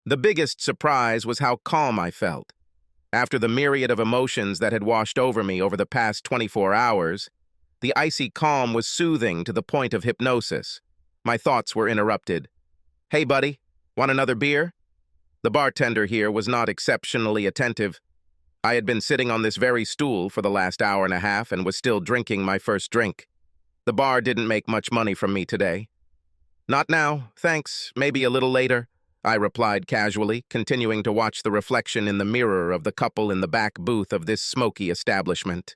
The biggest surprise was how calm I felt. After the myriad of emotions that had washed over me over the past 24 hours, the icy calm was soothing to the point of hypnosis. My thoughts were interrupted. "Hey, buddy, want another beer?" The bartender here was not exceptionally attentive. I had been sitting on this very stool for the last hour and a half and was still drinking my first drink. The bar didn't make much money from me today. "Not now, thanks, maybe a little later," I replied casually, continuing to watch the reflection in the mirror of the couple in the back booth of this smoky establishment.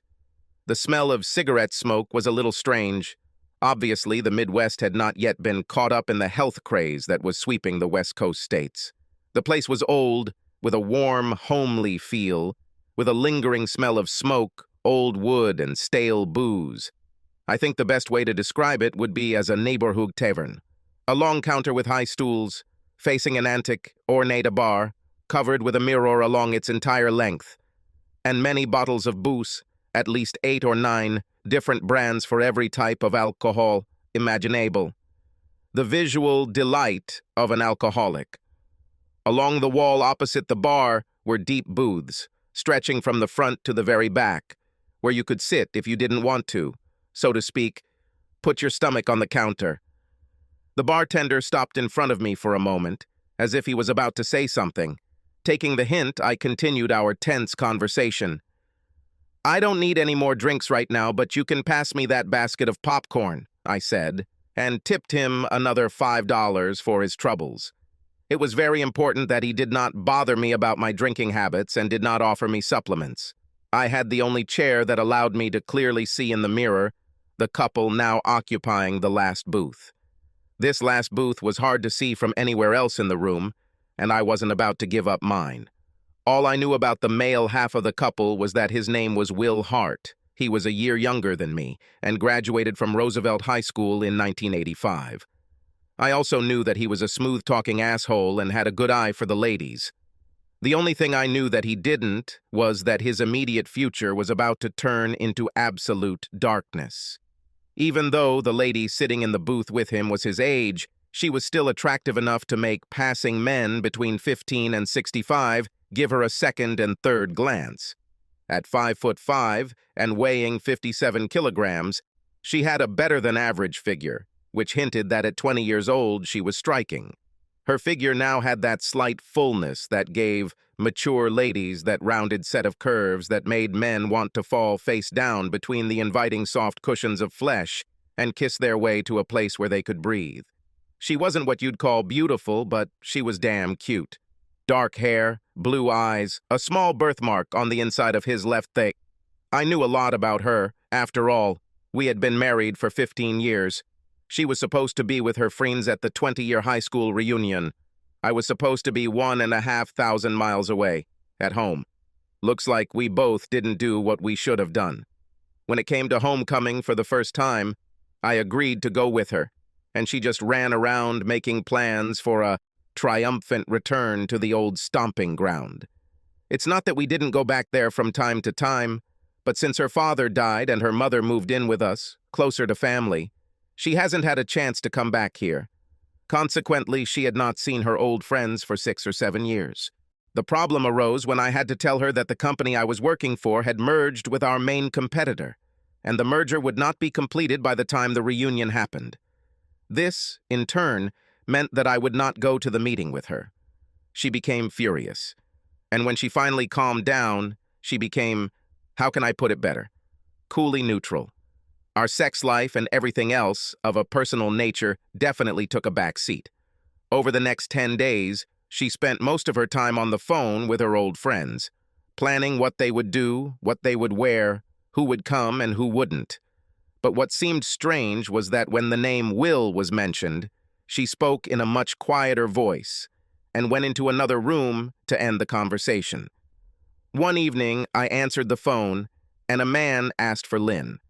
The smell of cigarette smoke was a little strange. Obviously, the Midwest had not yet been caught up in the health craze that was sweeping the West Coast states. The place was old, with a warm, homely feel, with a lingering smell of smoke, old wood, and stale booze. I think the best way to describe it would be as a neighborhood tavern. A long counter with high stools, facing an antique, ornate bar, covered with a mirror along its entire length, and many bottles of booze, at least 8 or 9, different brands for every type of alcohol imaginable. The visual delight of an alcoholic. Along the wall opposite the bar were deep booths, stretching from the front to the very back, where you could sit if you didn't want to, so to speak, put your stomach on the counter. The bartender stopped in front of me for a moment, as if he was about to say something. Taking the hint, I continued our tense conversation. "I don't need any more drinks right now, but you can pass me that basket of popcorn," I said, and tipped him another $5 for his troubles. It was very important that he did not bother me about my drinking habits and did not offer me supplements. I had the only chair that allowed me to clearly see in the mirror the couple now occupying the last booth. This last booth was hard to see from anywhere else in the room, and I wasn't about to give up mine. All I knew about the male half of the couple was that his name was Will Hart. He was a year younger than me and graduated from Roosevelt High School in 1985. I also knew that he was a smooth-talking asshole and had a good eye for the ladies. The only thing I knew that he didn't was that his immediate future was about to turn into absolute darkness. Even though the lady sitting in the booth with him was his age, she was still attractive enough to make passing men between 15 and 65 give her a second and third glance. At 5'5" and weighing 57 kilograms, she had a better-than-average figure, which hinted that at 20 years old she was striking. Her figure now had that slight fullness that gave mature ladies that rounded set of curves that made men want to fall face down between the inviting soft cushions of flesh and kiss their way to a place where they could breathe. She wasn't what you'd call beautiful, but she was damn cute. Dark hair, blue eyes, a small birthmark on the inside of his left thigh. I knew a lot about her. After all, we had been married for 15 years. She was supposed to be with her friends at the 20-year high school reunion. I was supposed to be 1,500 miles away, at home. Looks like we both didn't do what we should have done. When it came to homecoming for the first time, I agreed to go with her, and she just ran around making plans for a triumphant return to the old stomping ground. It's not that we didn't go back there from time to time, but since her father died and her mother moved in with us, closer to family, she hasn't had a chance to come back here. Consequently, she had not seen her old friends for 6 or 7 years. The problem arose when I had to tell her that the company I was working for had merged with our main competitor, and the merger would not be completed by the time the reunion happened. This, in turn, meant that I would not go to the meeting with her. She became furious, and when she finally calmed down, she became, how can I put it better, coolly neutral. Our sex life and everything else of a personal nature definitely took a back seat. Over the next 10 days, she spent most of her time on the phone with her old friends, planning what they would do, what they would wear, who would come and who wouldn't. But what seemed strange was that when the name Will was mentioned, she spoke in a much quieter voice and went into another room to end the conversation. One evening, I answered the phone, and a man asked for Lynn.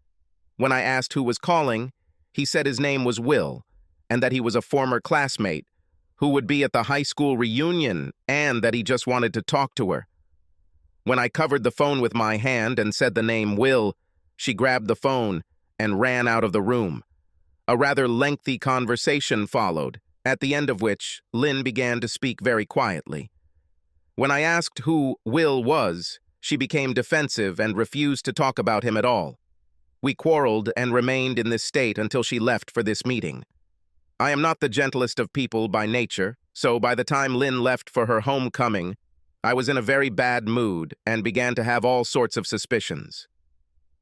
When I asked who was calling, he said his name was Will, and that he was a former classmate who would be at the high school reunion and that he just wanted to talk to her. When I covered the phone with my hand and said the name Will, she grabbed the phone and ran out of the room. A rather lengthy conversation followed, at the end of which Lynn began to speak very quietly. When I asked who Will was, she became defensive and refused to talk about him at all. We quarreled and remained in this state until she left for this meeting. I am not the gentlest of people by nature, so by the time Lynn left for her homecoming, I was in a very bad mood and began to have all sorts of suspicions.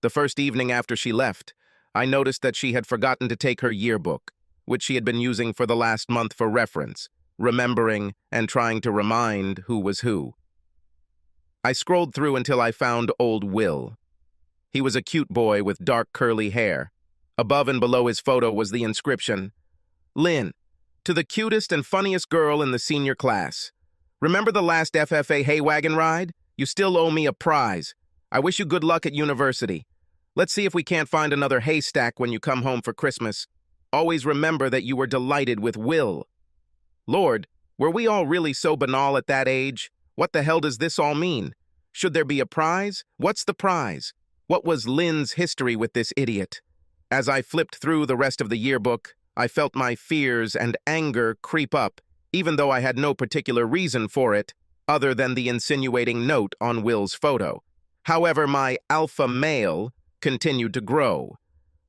The first evening after she left, I noticed that she had forgotten to take her yearbook, which she had been using for the last month for reference, remembering and trying to remind who was who. I scrolled through until I found old Will. He was a cute boy with dark curly hair. Above and below his photo was the inscription, "Lynn, to the cutest and funniest girl in the senior class. Remember the last FFA hay wagon ride? You still owe me a prize. I wish you good luck at university. Let's see if we can't find another haystack when you come home for Christmas. Always remember that you were delighted with Will." Lord, were we all really so banal at that age? What the hell does this all mean? Should there be a prize? What's the prize? What was Lynn's history with this idiot? As I flipped through the rest of the yearbook, I felt my fears and anger creep up, even though I had no particular reason for it, other than the insinuating note on Will's photo. However, my alpha male continued to grow.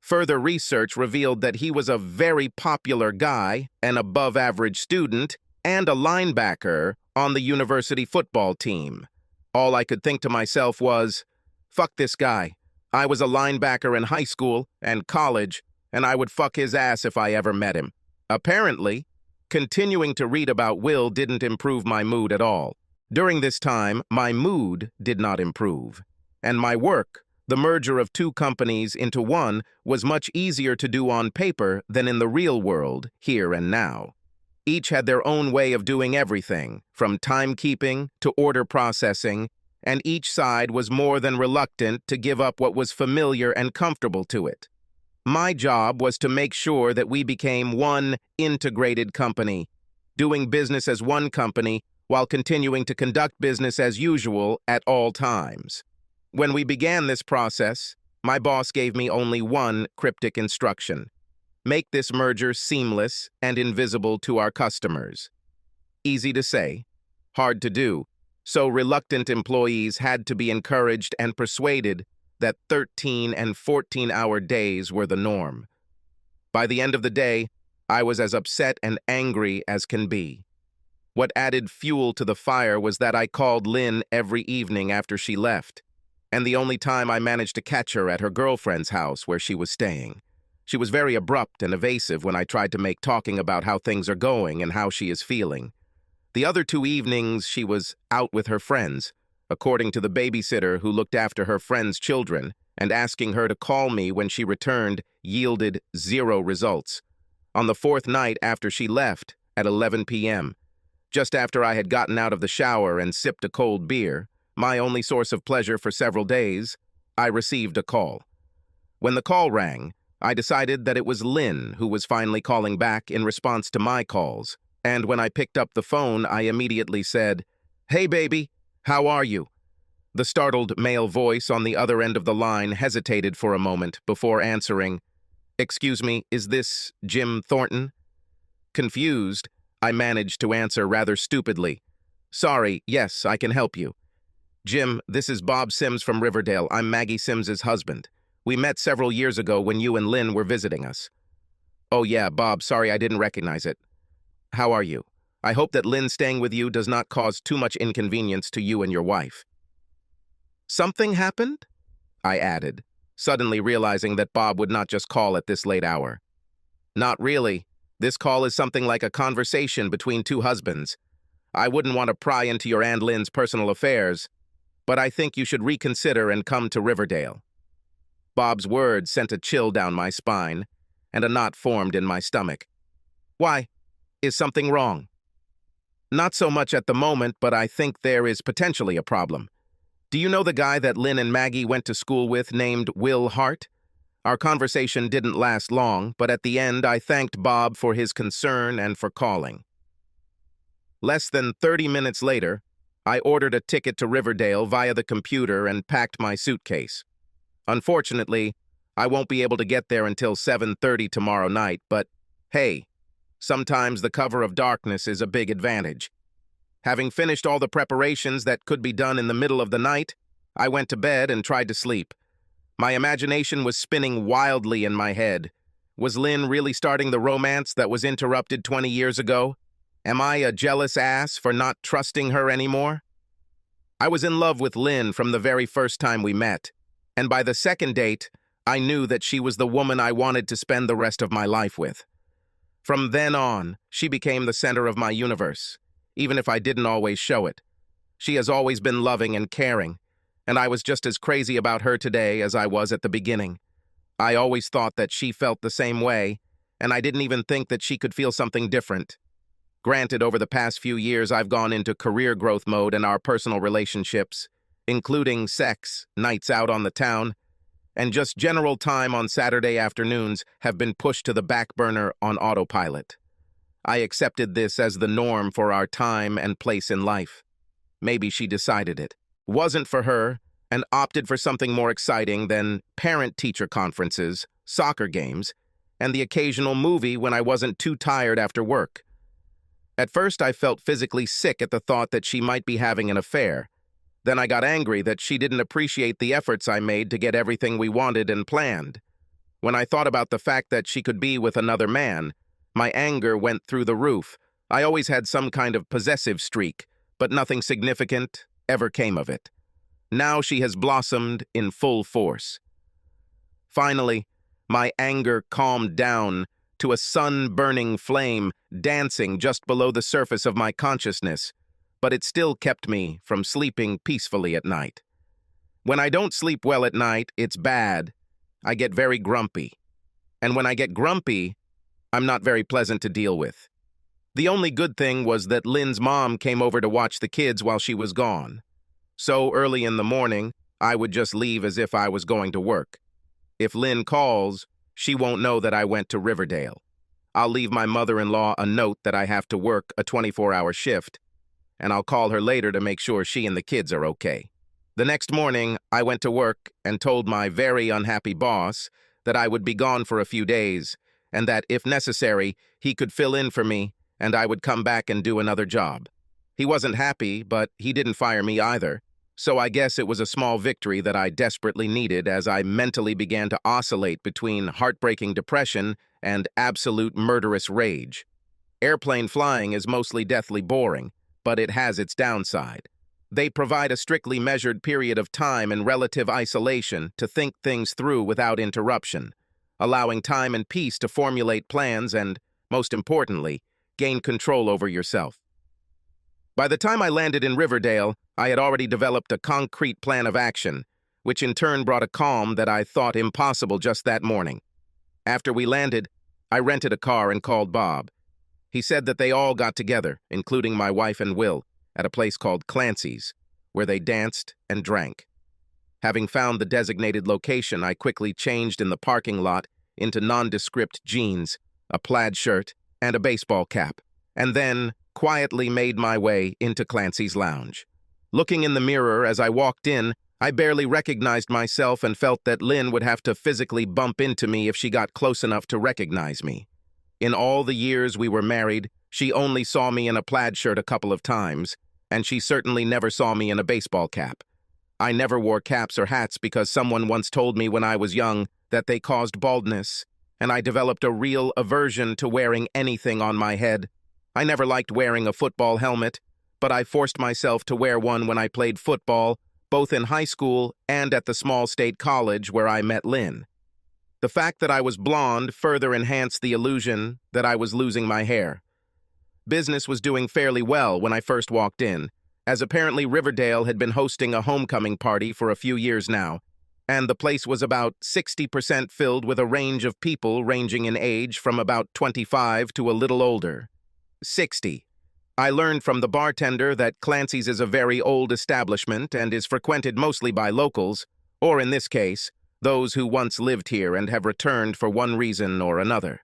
Further research revealed that he was a very popular guy, an above-average student, and a linebacker on the university football team. All I could think to myself was, fuck this guy. I was a linebacker in high school and college, and I would fuck his ass if I ever met him. Apparently, continuing to read about Will didn't improve my mood at all. During this time, my mood did not improve. And my work, the merger of two companies into one, was much easier to do on paper than in the real world, here and now. Each had their own way of doing everything, from timekeeping to order processing, and each side was more than reluctant to give up what was familiar and comfortable to it. My job was to make sure that we became one integrated company, doing business as one company while continuing to conduct business as usual at all times. When we began this process, my boss gave me only one cryptic instruction: make this merger seamless and invisible to our customers. Easy to say, hard to do, so reluctant employees had to be encouraged and persuaded that 13 and 14-hour days were the norm. By the end of the day, I was as upset and angry as can be. What added fuel to the fire was that I called Lynn every evening after she left, and the only time I managed to catch her at her girlfriend's house where she was staying. She was very abrupt and evasive when I tried to make talking about how things are going and how she is feeling. The other 2 evenings, she was out with her friends, according to the babysitter who looked after her friends' children, and asking her to call me when she returned yielded 0 results. On the 4th night after she left, at 11 p.m., just after I had gotten out of the shower and sipped a cold beer, my only source of pleasure for several days, I received a call. When the call rang, I decided that it was Lynn who was finally calling back in response to my calls, and when I picked up the phone, I immediately said, "Hey, baby, how are you?" The startled male voice on the other end of the line hesitated for a moment before answering, "Excuse me, is this Jim Thornton?" Confused, I managed to answer rather stupidly, "Sorry, yes, I can help you." "Jim, this is Bob Sims from Riverdale. I'm Maggie Sims's husband. We met several years ago when you and Lynn were visiting us." "Oh yeah, Bob, sorry I didn't recognize it. How are you? I hope that Lynn staying with you does not cause too much inconvenience to you and your wife." "Something happened?" I added, suddenly realizing that Bob would not just call at this late hour. "Not really. This call is something like a conversation between 2 husbands. I wouldn't want to pry into your and Lynn's personal affairs, but I think you should reconsider and come to Riverdale." Bob's words sent a chill down my spine, and a knot formed in my stomach. "Why? Is something wrong?" "Not so much at the moment, but I think there is potentially a problem. Do you know the guy that Lynn and Maggie went to school with named Will Hart? Our conversation didn't last long, but at the end I thanked Bob for his concern and for calling." Less than 30 minutes later, I ordered a ticket to Riverdale via the computer and packed my suitcase. Unfortunately, I won't be able to get there until 7:30 tomorrow night, but hey, Sometimes the cover of darkness is a big advantage. Having finished all the preparations that could be done in the middle of the night, I went to bed and tried to sleep. My imagination was spinning wildly in my head. Was Lynn really starting the romance that was interrupted 20 years ago? Am I a jealous ass for not trusting her anymore? I was in love with Lynn from the very first time we met, and by the second date, I knew that she was the woman I wanted to spend the rest of my life with. From then on, she became the center of my universe, even if I didn't always show it. She has always been loving and caring, and I was just as crazy about her today as I was at the beginning. I always thought that she felt the same way, and I didn't even think that she could feel something different. Granted, over the past few years, I've gone into career growth mode in our personal relationships, including sex, nights out on the town, and just general time on Saturday afternoons have been pushed to the back burner on autopilot. I accepted this as the norm for our time and place in life. Maybe she decided it wasn't for her and opted for something more exciting than parent-teacher conferences, soccer games, and the occasional movie when I wasn't too tired after work. At first, I felt physically sick at the thought that she might be having an affair. Then I got angry that she didn't appreciate the efforts I made to get everything we wanted and planned. When I thought about the fact that she could be with another man, my anger went through the roof. I always had some kind of possessive streak, but nothing significant ever came of it. Now she has blossomed in full force. Finally, my anger calmed down to a sun-burning flame dancing just below the surface of my consciousness, but it still kept me from sleeping peacefully at night. When I don't sleep well at night, it's bad. I get very grumpy. And when I get grumpy, I'm not very pleasant to deal with. The only good thing was that Lynn's mom came over to watch the kids while she was gone. So early in the morning, I would just leave as if I was going to work. If Lynn calls, she won't know that I went to Riverdale. I'll leave my mother-in-law a note that I have to work a 24-hour shift, and I'll call her later to make sure she and the kids are okay. The next morning, I went to work and told my very unhappy boss that I would be gone for a few days, and that, if necessary, he could fill in for me, and I would come back and do another job. He wasn't happy, but he didn't fire me either, so I guess it was a small victory that I desperately needed as I mentally began to oscillate between heartbreaking depression and absolute murderous rage. Airplane flying is mostly deathly boring, but it has its downside. They provide a strictly measured period of time in relative isolation to think things through without interruption, allowing time and peace to formulate plans and, most importantly, gain control over yourself. By the time I landed in Riverdale, I had already developed a concrete plan of action, which in turn brought a calm that I thought impossible just that morning. After we landed, I rented a car and called Bob. He said that they all got together, including my wife and Will, at a place called Clancy's, where they danced and drank. Having found the designated location, I quickly changed in the parking lot into nondescript jeans, a plaid shirt, and a baseball cap, and then quietly made my way into Clancy's lounge. Looking in the mirror as I walked in, I barely recognized myself and felt that Lynn would have to physically bump into me if she got close enough to recognize me. In all the years we were married, she only saw me in a plaid shirt a couple of times, and she certainly never saw me in a baseball cap. I never wore caps or hats because someone once told me when I was young that they caused baldness, and I developed a real aversion to wearing anything on my head. I never liked wearing a football helmet, but I forced myself to wear one when I played football, both in high school and at the small state college where I met Lynn. The fact that I was blonde further enhanced the illusion that I was losing my hair. Business was doing fairly well when I first walked in, as apparently Riverdale had been hosting a homecoming party for a few years now, and the place was about 60% filled with a range of people ranging in age from about 25 to a little older. 60. I learned from the bartender that Clancy's is a very old establishment and is frequented mostly by locals, or in this case, those who once lived here and have returned for one reason or another.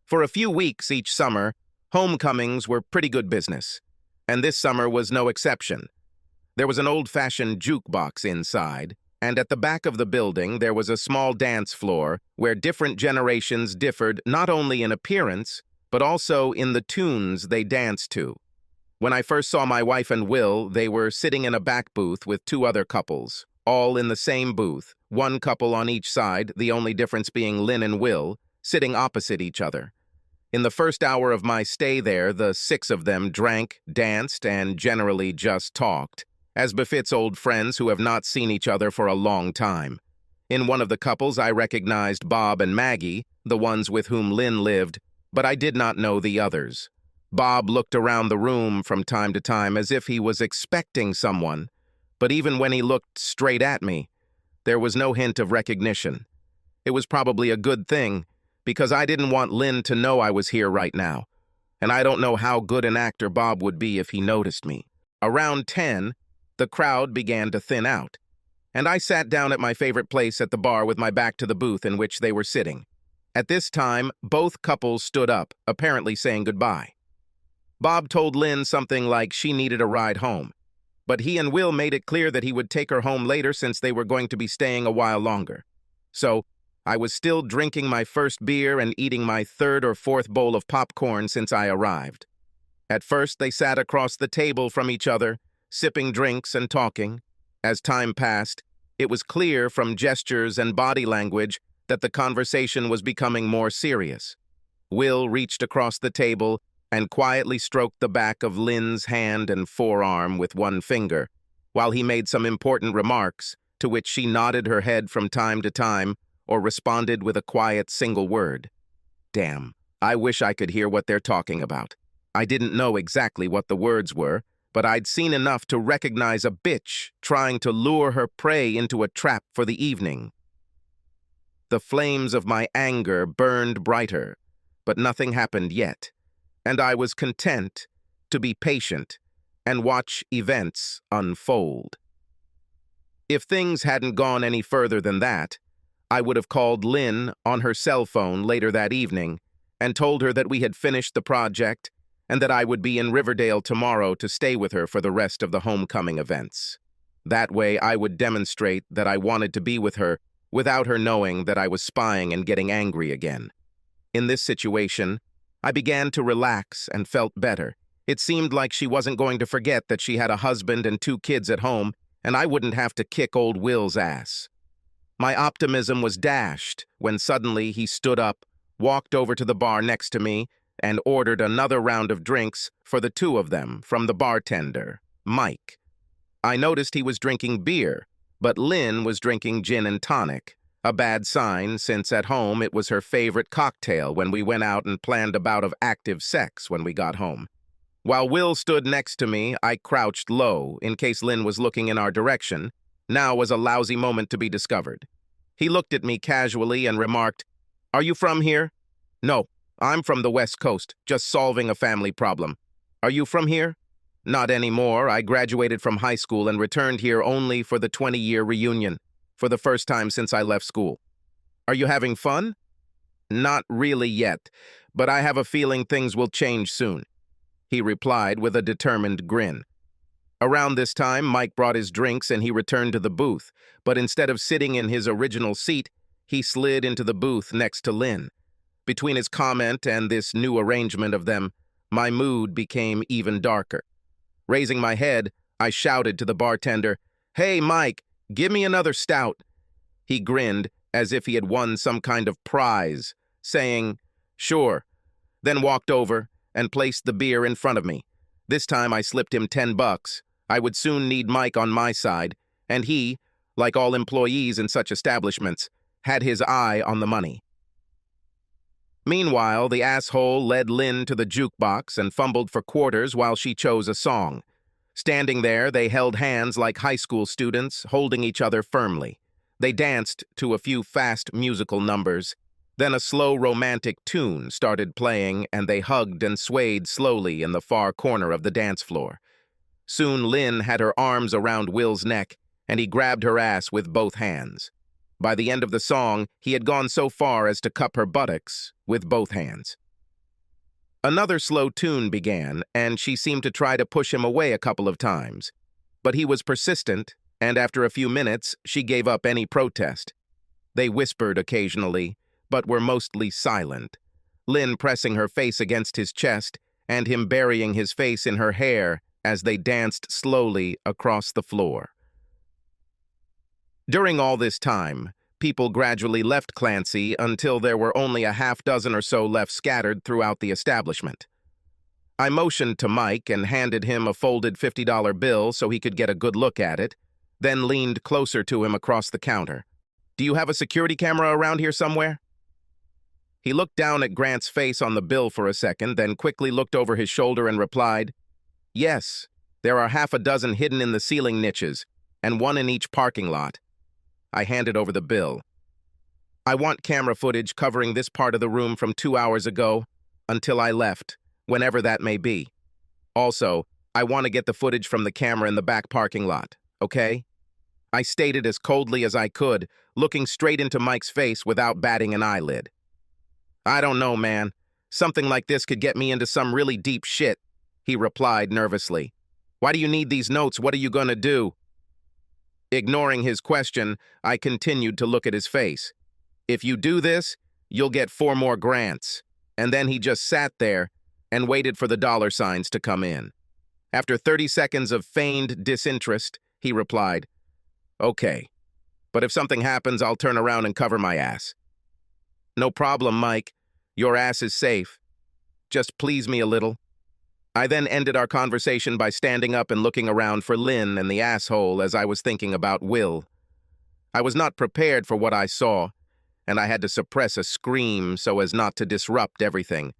For a few weeks each summer, homecomings were pretty good business, and this summer was no exception. There was an old-fashioned jukebox inside, and at the back of the building there was a small dance floor where different generations differed not only in appearance, but also in the tunes they danced to. When I first saw my wife and Will, they were sitting in a back booth with two other couples, all in the same booth, one couple on each side, the only difference being Lynn and Will, sitting opposite each other. In the first hour of my stay there, the six of them drank, danced, and generally just talked, as befits old friends who have not seen each other for a long time. In one of the couples, I recognized Bob and Maggie, the ones with whom Lynn lived, but I did not know the others. Bob looked around the room from time to time as if he was expecting someone, but even when he looked straight at me, there was no hint of recognition. It was probably a good thing, because I didn't want Lynn to know I was here right now, and I don't know how good an actor Bob would be if he noticed me. Around 10, the crowd began to thin out, and I sat down at my favorite place at the bar with my back to the booth in which they were sitting. At this time, both couples stood up, apparently saying goodbye. Bob told Lynn something like she needed a ride home, but he and Will made it clear that he would take her home later since they were going to be staying a while longer. So, I was still drinking my first beer and eating my third or fourth bowl of popcorn since I arrived. At first, they sat across the table from each other, sipping drinks and talking. As time passed, it was clear from gestures and body language that the conversation was becoming more serious. Will reached across the table and quietly stroked the back of Lynn's hand and forearm with one finger, while he made some important remarks, to which she nodded her head from time to time or responded with a quiet single word. Damn, I wish I could hear what they're talking about. I didn't know exactly what the words were, but I'd seen enough to recognize a bitch trying to lure her prey into a trap for the evening. The flames of my anger burned brighter, but nothing happened yet, and I was content to be patient and watch events unfold. If things hadn't gone any further than that, I would have called Lynn on her cell phone later that evening and told her that we had finished the project and that I would be in Riverdale tomorrow to stay with her for the rest of the homecoming events. That way I would demonstrate that I wanted to be with her without her knowing that I was spying and getting angry again. In this situation, I began to relax and felt better. It seemed like she wasn't going to forget that she had a husband and two kids at home, and I wouldn't have to kick old Will's ass. My optimism was dashed when suddenly he stood up, walked over to the bar next to me, and ordered another round of drinks for the two of them from the bartender, Mike. I noticed he was drinking beer, but Lynn was drinking gin and tonic. A bad sign, since at home it was her favorite cocktail when we went out and planned a bout of active sex when we got home. While Will stood next to me, I crouched low in case Lynn was looking in our direction. Now was a lousy moment to be discovered. He looked at me casually and remarked, "Are you from here?" "No, I'm from the West Coast, just solving a family problem." "Are you from here?" "Not anymore. I graduated from high school and returned here only for the 20-year reunion. For the first time since I left school." "Are you having fun?" "Not really yet, but I have a feeling things will change soon," he replied with a determined grin. Around this time, Mike brought his drinks and he returned to the booth, but instead of sitting in his original seat, he slid into the booth next to Lynn. Between his comment and this new arrangement of them, my mood became even darker. Raising my head, I shouted to the bartender, "Hey, Mike, give me another stout." He grinned as if he had won some kind of prize, saying, "Sure," then walked over and placed the beer in front of me. This time I slipped him $10. I would soon need Mike on my side, and he, like all employees in such establishments, had his eye on the money. Meanwhile, the asshole led Lynn to the jukebox and fumbled for quarters while she chose a song. Standing there, they held hands like high school students, holding each other firmly. They danced to a few fast musical numbers. Then a slow romantic tune started playing, and they hugged and swayed slowly in the far corner of the dance floor. Soon Lynn had her arms around Will's neck, and he grabbed her ass with both hands. By the end of the song, he had gone so far as to cup her buttocks with both hands. Another slow tune began, and she seemed to try to push him away a couple of times. But he was persistent, and after a few minutes, she gave up any protest. They whispered occasionally, but were mostly silent. Lynn pressing her face against his chest and him burying his face in her hair as they danced slowly across the floor. During all this time, people gradually left Clancy until there were only a half dozen or so left scattered throughout the establishment. I motioned to Mike and handed him a folded $50 bill so he could get a good look at it, then leaned closer to him across the counter. "Do you have a security camera around here somewhere?" He looked down at Grant's face on the bill for a second, then quickly looked over his shoulder and replied, "Yes, there are half a dozen hidden in the ceiling niches, and one in each parking lot." I handed over the bill. "I want camera footage covering this part of the room from 2 hours ago until I left, whenever that may be. Also, I want to get the footage from the camera in the back parking lot, okay?" I stated as coldly as I could, looking straight into Mike's face without batting an eyelid. "I don't know, man. Something like this could get me into some really deep shit," he replied nervously. "Why do you need these notes? What are you gonna do?" Ignoring his question, I continued to look at his face. "If you do this, you'll get 4 more grants." And then he just sat there and waited for the dollar signs to come in. After 30 seconds of feigned disinterest, he replied, "Okay, but if something happens, I'll turn around and cover my ass." "No problem, Mike. Your ass is safe. Just please me a little." I then ended our conversation by standing up and looking around for Lynn and the asshole as I was thinking about Will. I was not prepared for what I saw, and I had to suppress a scream so as not to disrupt everything.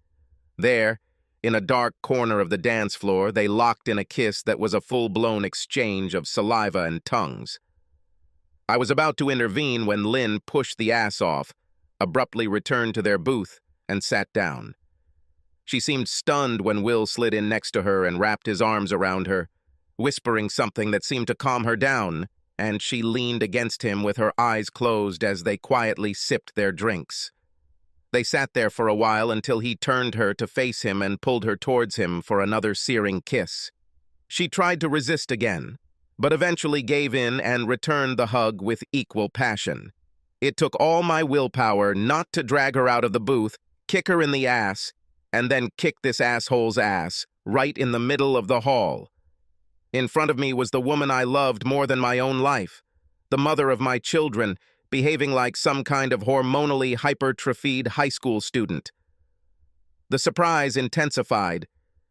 There, in a dark corner of the dance floor, they locked in a kiss that was a full-blown exchange of saliva and tongues. I was about to intervene when Lynn pushed the ass off, abruptly returned to their booth, and sat down. She seemed stunned when Will slid in next to her and wrapped his arms around her, whispering something that seemed to calm her down, and she leaned against him with her eyes closed as they quietly sipped their drinks. They sat there for a while until he turned her to face him and pulled her towards him for another searing kiss. She tried to resist again, but eventually gave in and returned the hug with equal passion. It took all my willpower not to drag her out of the booth, kick her in the ass, and then kick this asshole's ass right in the middle of the hall. In front of me was the woman I loved more than my own life, the mother of my children, behaving like some kind of hormonally hypertrophied high school student. The surprise intensified,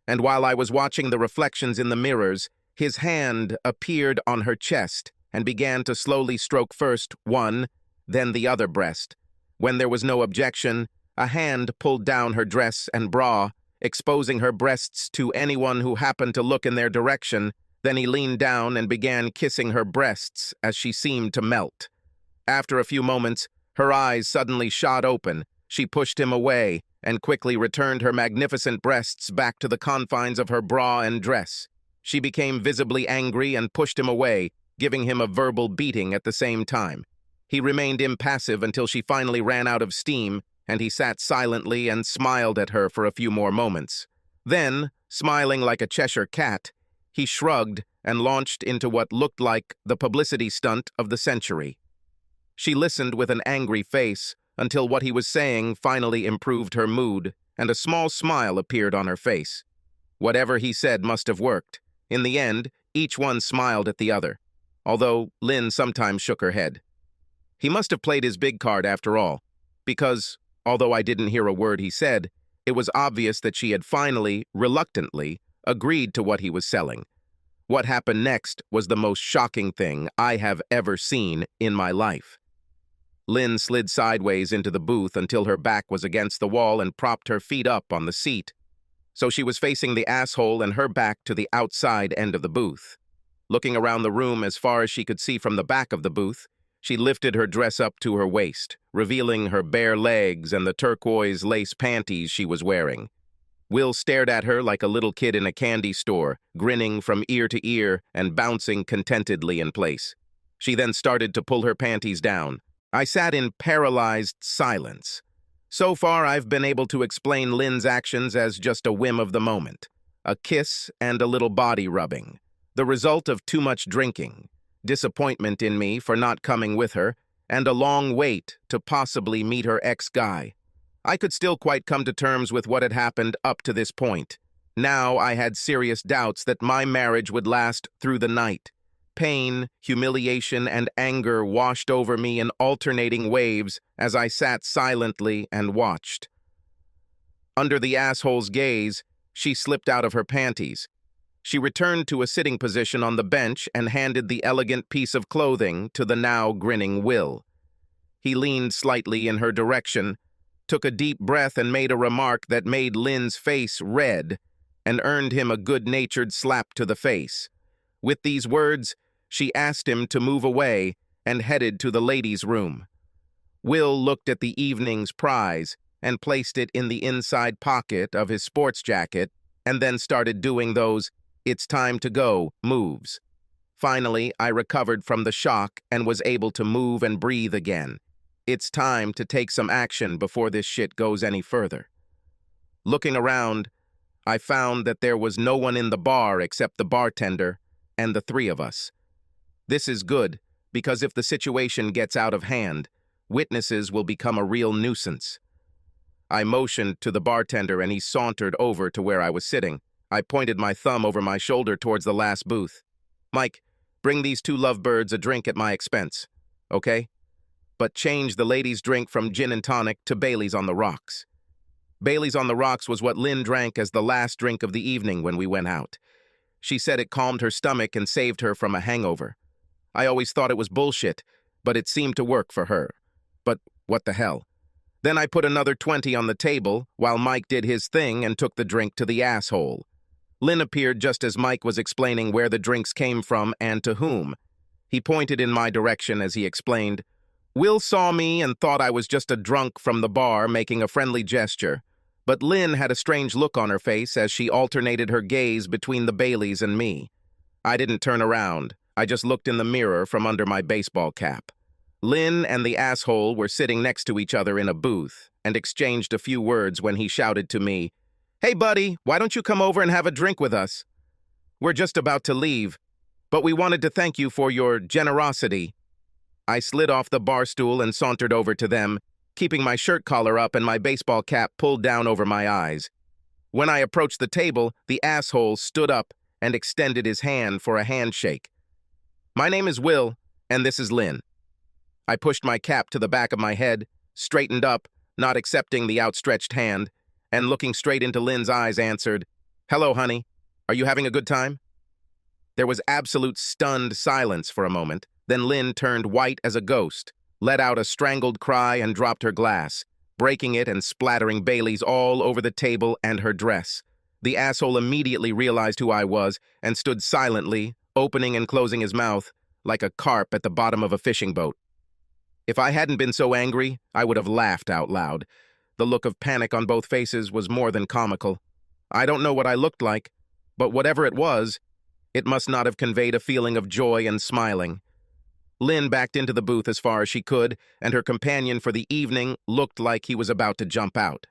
and while I was watching the reflections in the mirrors, his hand appeared on her chest and began to slowly stroke first one, then the other breast. When there was no objection, a hand pulled down her dress and bra, exposing her breasts to anyone who happened to look in their direction. Then he leaned down and began kissing her breasts as she seemed to melt. After a few moments, her eyes suddenly shot open. She pushed him away and quickly returned her magnificent breasts back to the confines of her bra and dress. She became visibly angry and pushed him away, giving him a verbal beating at the same time. He remained impassive until she finally ran out of steam, and he sat silently and smiled at her for a few more moments. Then, smiling like a Cheshire cat, he shrugged and launched into what looked like the publicity stunt of the century. She listened with an angry face until what he was saying finally improved her mood, and a small smile appeared on her face. Whatever he said must have worked. In the end, each one smiled at the other, although Lynn sometimes shook her head. He must have played his big card after all, because, although I didn't hear a word he said, it was obvious that she had finally, reluctantly, agreed to what he was selling. What happened next was the most shocking thing I have ever seen in my life. Lynn slid sideways into the booth until her back was against the wall and propped her feet up on the seat, so she was facing the asshole and her back to the outside end of the booth. Looking around the room as far as she could see from the back of the booth, she lifted her dress up to her waist, revealing her bare legs and the turquoise lace panties she was wearing. Will stared at her like a little kid in a candy store, grinning from ear to ear and bouncing contentedly in place. She then started to pull her panties down. I sat in paralyzed silence. So far, I've been able to explain Lynn's actions as just a whim of the moment, a kiss and a little body rubbing, the result of too much drinking, disappointment in me for not coming with her, and a long wait to possibly meet her ex-guy. I could still quite come to terms with what had happened up to this point. Now I had serious doubts that my marriage would last through the night. Pain, humiliation, and anger washed over me in alternating waves as I sat silently and watched. Under the asshole's gaze, she slipped out of her panties. She returned to a sitting position on the bench and handed the elegant piece of clothing to the now grinning Will. He leaned slightly in her direction, took a deep breath and made a remark that made Lynn's face red and earned him a good-natured slap to the face. With these words, she asked him to move away and headed to the ladies' room. Will looked at the evening's prize and placed it in the inside pocket of his sports jacket and then started doing those "it's time to go" moves. Finally, I recovered from the shock and was able to move and breathe again. It's time to take some action before this shit goes any further. Looking around, I found that there was no one in the bar except the bartender and the three of us. This is good, because if the situation gets out of hand, witnesses will become a real nuisance. I motioned to the bartender and he sauntered over to where I was sitting. I pointed my thumb over my shoulder towards the last booth. "Mike, bring these two lovebirds a drink at my expense, okay? But change the ladies' drink from gin and tonic to Bailey's on the rocks." Bailey's on the rocks was what Lynn drank as the last drink of the evening when we went out. She said it calmed her stomach and saved her from a hangover. I always thought it was bullshit, but it seemed to work for her. But what the hell? Then I put another 20 on the table while Mike did his thing and took the drink to the asshole. Lynn appeared just as Mike was explaining where the drinks came from and to whom. He pointed in my direction as he explained. Will saw me and thought I was just a drunk from the bar making a friendly gesture, but Lynn had a strange look on her face as she alternated her gaze between the Baileys and me. I didn't turn around. I just looked in the mirror from under my baseball cap. Lynn and the asshole were sitting next to each other in a booth and exchanged a few words when he shouted to me, "Hey, buddy, why don't you come over and have a drink with us? We're just about to leave, but we wanted to thank you for your generosity." I slid off the bar stool and sauntered over to them, keeping my shirt collar up and my baseball cap pulled down over my eyes. When I approached the table, the asshole stood up and extended his hand for a handshake. "My name is Will, and this is Lynn." I pushed my cap to the back of my head, straightened up, not accepting the outstretched hand, and looking straight into Lynn's eyes answered, "Hello, honey. Are you having a good time?" There was absolute stunned silence for a moment. Then Lynn turned white as a ghost, let out a strangled cry and dropped her glass, breaking it and splattering Bailey's all over the table and her dress. The asshole immediately realized who I was and stood silently, opening and closing his mouth like a carp at the bottom of a fishing boat. If I hadn't been so angry, I would have laughed out loud. The look of panic on both faces was more than comical. I don't know what I looked like, but whatever it was, it must not have conveyed a feeling of joy and smiling. Lynn backed into the booth as far as she could, and her companion for the evening looked like he was about to jump out.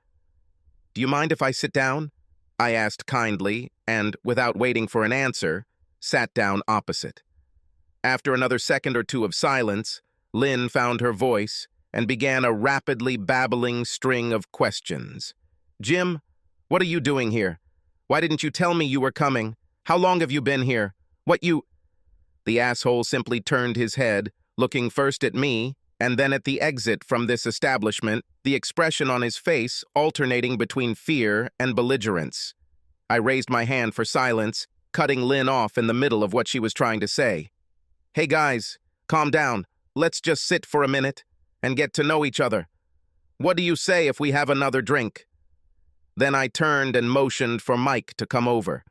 "Do you mind if I sit down?" I asked kindly, and, without waiting for an answer, sat down opposite. After another second or two of silence, Lynn found her voice and began a rapidly babbling string of questions. "Jim, what are you doing here? Why didn't you tell me you were coming? How long have you been here? What you—" The asshole simply turned his head, looking first at me and then at the exit from this establishment, the expression on his face alternating between fear and belligerence. I raised my hand for silence, cutting Lynn off in the middle of what she was trying to say. "Hey guys, calm down. Let's just sit for a minute and get to know each other. What do you say if we have another drink?" Then I turned and motioned for Mike to come over.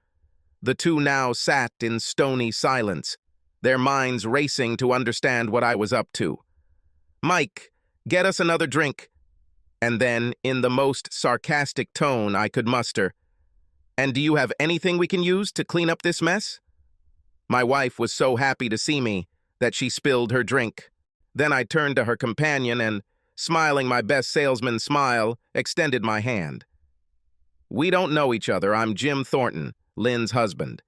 The two now sat in stony silence, their minds racing to understand what I was up to. "Mike, get us another drink." And then, in the most sarcastic tone I could muster, "And do you have anything we can use to clean up this mess?" My wife was so happy to see me that she spilled her drink. Then I turned to her companion and, smiling my best salesman smile, extended my hand. "We don't know each other. I'm Jim Thornton, Lynn's husband."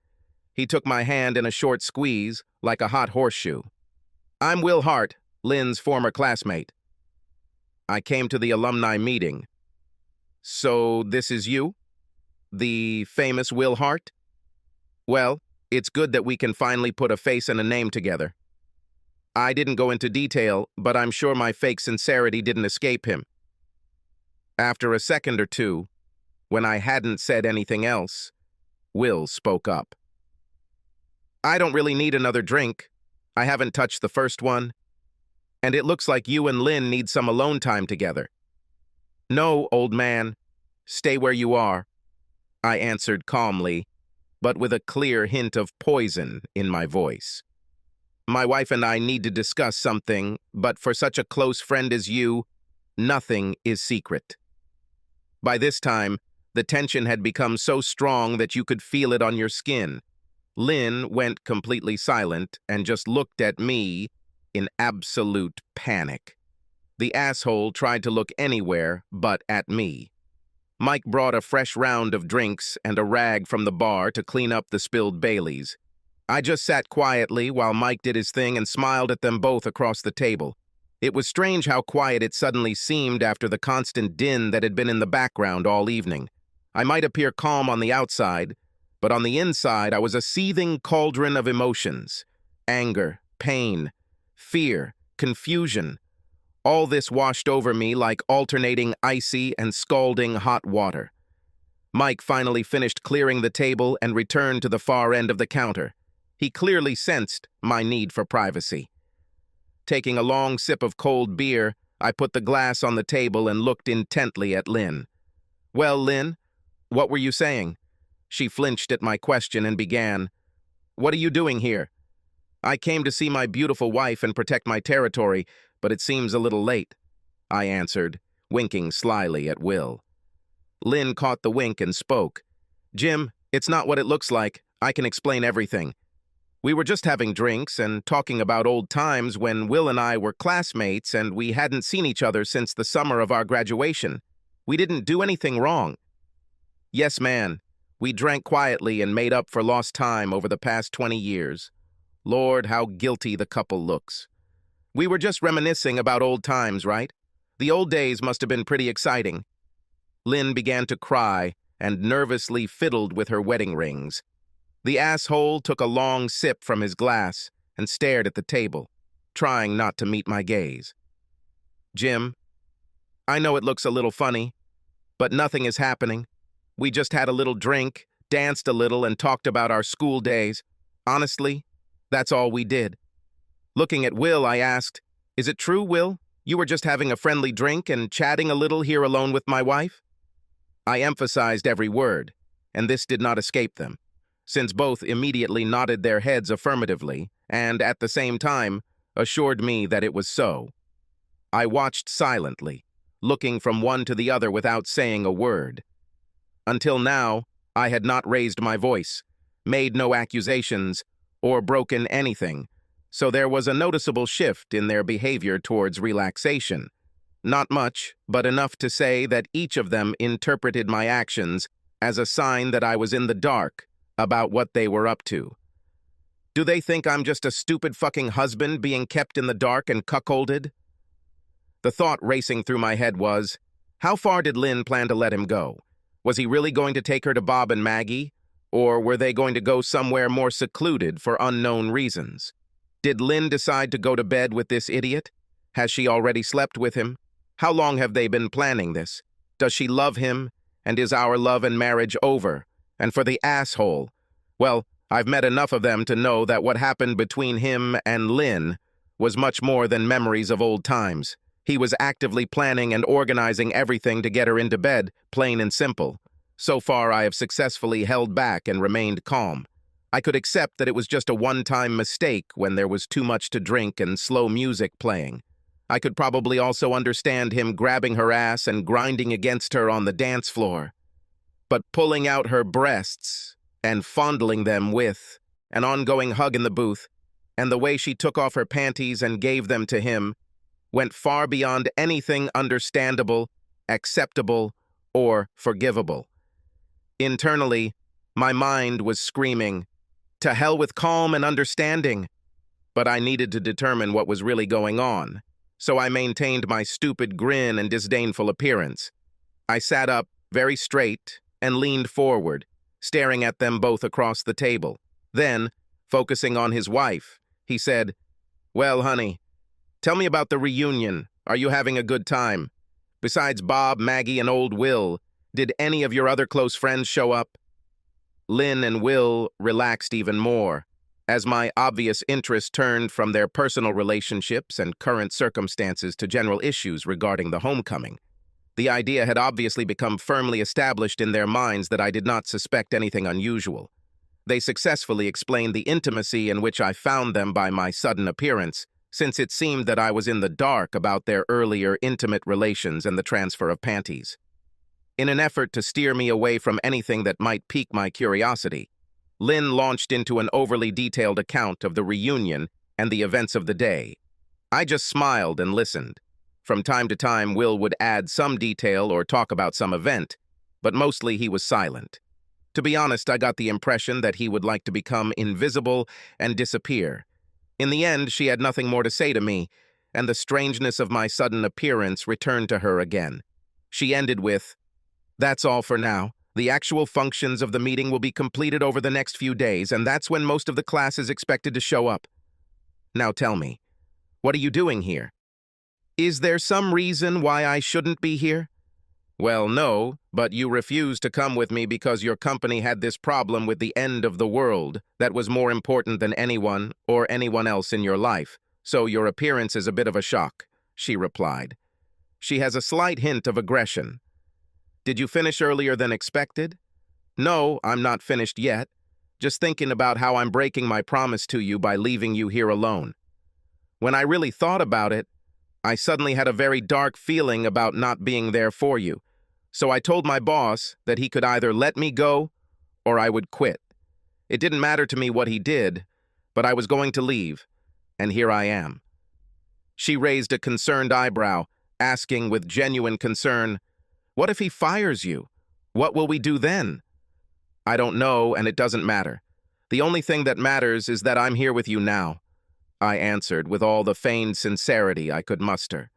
He took my hand in a short squeeze, like a hot horseshoe. "I'm Will Hart, Lynn's former classmate. I came to the alumni meeting. So this is you? The famous Will Hart? Well, it's good that we can finally put a face and a name together. I didn't go into detail, but I'm sure my fake sincerity didn't escape him. After a second or two, when I hadn't said anything else, Will spoke up. I don't really need another drink. I haven't touched the first one. And it looks like you and Lynn need some alone time together. No, old man. Stay where you are, I answered calmly, but with a clear hint of poison in my voice. My wife and I need to discuss something, but for such a close friend as you, nothing is secret. By this time, the tension had become so strong that you could feel it on your skin. Lynn went completely silent and just looked at me in absolute panic. The asshole tried to look anywhere but at me. Mike brought a fresh round of drinks and a rag from the bar to clean up the spilled Baileys. I just sat quietly while Mike did his thing and smiled at them both across the table. It was strange how quiet it suddenly seemed after the constant din that had been in the background all evening. I might appear calm on the outside, but on the inside I was a seething cauldron of emotions. Anger, pain, fear, confusion. All this washed over me like alternating icy and scalding hot water. Mike finally finished clearing the table and returned to the far end of the counter. He clearly sensed my need for privacy. Taking a long sip of cold beer, I put the glass on the table and looked intently at Lynn. Well, Lynn, what were you saying? She flinched at my question and began, What are you doing here? I came to see my beautiful wife and protect my territory, but it seems a little late, I answered, winking slyly at Will. Lynn caught the wink and spoke. Jim, it's not what it looks like. I can explain everything. We were just having drinks and talking about old times when Will and I were classmates and we hadn't seen each other since the summer of our graduation. We didn't do anything wrong. Yes, man. We drank quietly and made up for lost time over the past 20 years. Lord, how guilty the couple looks. We were just reminiscing about old times, right? The old days must have been pretty exciting. Lynn began to cry and nervously fiddled with her wedding rings. The asshole took a long sip from his glass and stared at the table, trying not to meet my gaze. Jim, I know it looks a little funny, but nothing is happening. We just had a little drink, danced a little, and talked about our school days. Honestly, that's all we did. Looking at Will, I asked, Is it true, Will? You were just having a friendly drink and chatting a little here alone with my wife? I emphasized every word, and this did not escape them, since both immediately nodded their heads affirmatively and, at the same time, assured me that it was so. I watched silently, looking from one to the other without saying a word. Until now, I had not raised my voice, made no accusations, or broken anything, so there was a noticeable shift in their behavior towards relaxation. Not much, but enough to say that each of them interpreted my actions as a sign that I was in the dark about what they were up to. Do they think I'm just a stupid fucking husband being kept in the dark and cuckolded? The thought racing through my head was, how far did Lynn plan to let him go? Was he really going to take her to Bob and Maggie? Or were they going to go somewhere more secluded for unknown reasons? Did Lynn decide to go to bed with this idiot? Has she already slept with him? How long have they been planning this? Does she love him? And is our love and marriage over? And for the asshole, well, I've met enough of them to know that what happened between him and Lynn was much more than memories of old times. He was actively planning and organizing everything to get her into bed, plain and simple. So far, I have successfully held back and remained calm. I could accept that it was just a one-time mistake when there was too much to drink and slow music playing. I could probably also understand him grabbing her ass and grinding against her on the dance floor. But pulling out her breasts and fondling them with an ongoing hug in the booth, and the way she took off her panties and gave them to him, went far beyond anything understandable, acceptable, or forgivable. Internally, my mind was screaming, to hell with calm and understanding. But I needed to determine what was really going on, so I maintained my stupid grin and disdainful appearance. I sat up, very straight, and leaned forward, staring at them both across the table. Then, focusing on his wife, he said, "Well, honey, tell me about the reunion. Are you having a good time? Besides Bob, Maggie, and old Will, did any of your other close friends show up?" Lynn and Will relaxed even more, as my obvious interest turned from their personal relationships and current circumstances to general issues regarding the homecoming. The idea had obviously become firmly established in their minds that I did not suspect anything unusual. They successfully explained the intimacy in which I found them by my sudden appearance, since it seemed that I was in the dark about their earlier intimate relations and the transfer of panties. In an effort to steer me away from anything that might pique my curiosity, Lynn launched into an overly detailed account of the reunion and the events of the day. I just smiled and listened. From time to time, Will would add some detail or talk about some event, but mostly he was silent. To be honest, I got the impression that he would like to become invisible and disappear. In the end, she had nothing more to say to me, and the strangeness of my sudden appearance returned to her again. She ended with, "That's all for now. The actual functions of the meeting will be completed over the next few days, and that's when most of the class is expected to show up. Now tell me, what are you doing here? Is there some reason why I shouldn't be here?" "Well, no, but you refused to come with me because your company had this problem with the end of the world that was more important than anyone or anyone else in your life, so your appearance is a bit of a shock," she replied. She has a slight hint of aggression. "Did you finish earlier than expected?" "No, I'm not finished yet. Just thinking about how I'm breaking my promise to you by leaving you here alone. When I really thought about it, I suddenly had a very dark feeling about not being there for you. So I told my boss that he could either let me go or I would quit. It didn't matter to me what he did, but I was going to leave, and here I am." She raised a concerned eyebrow, asking with genuine concern, "What if he fires you? What will we do then?" "I don't know, and it doesn't matter. The only thing that matters is that I'm here with you now," I answered with all the feigned sincerity I could muster.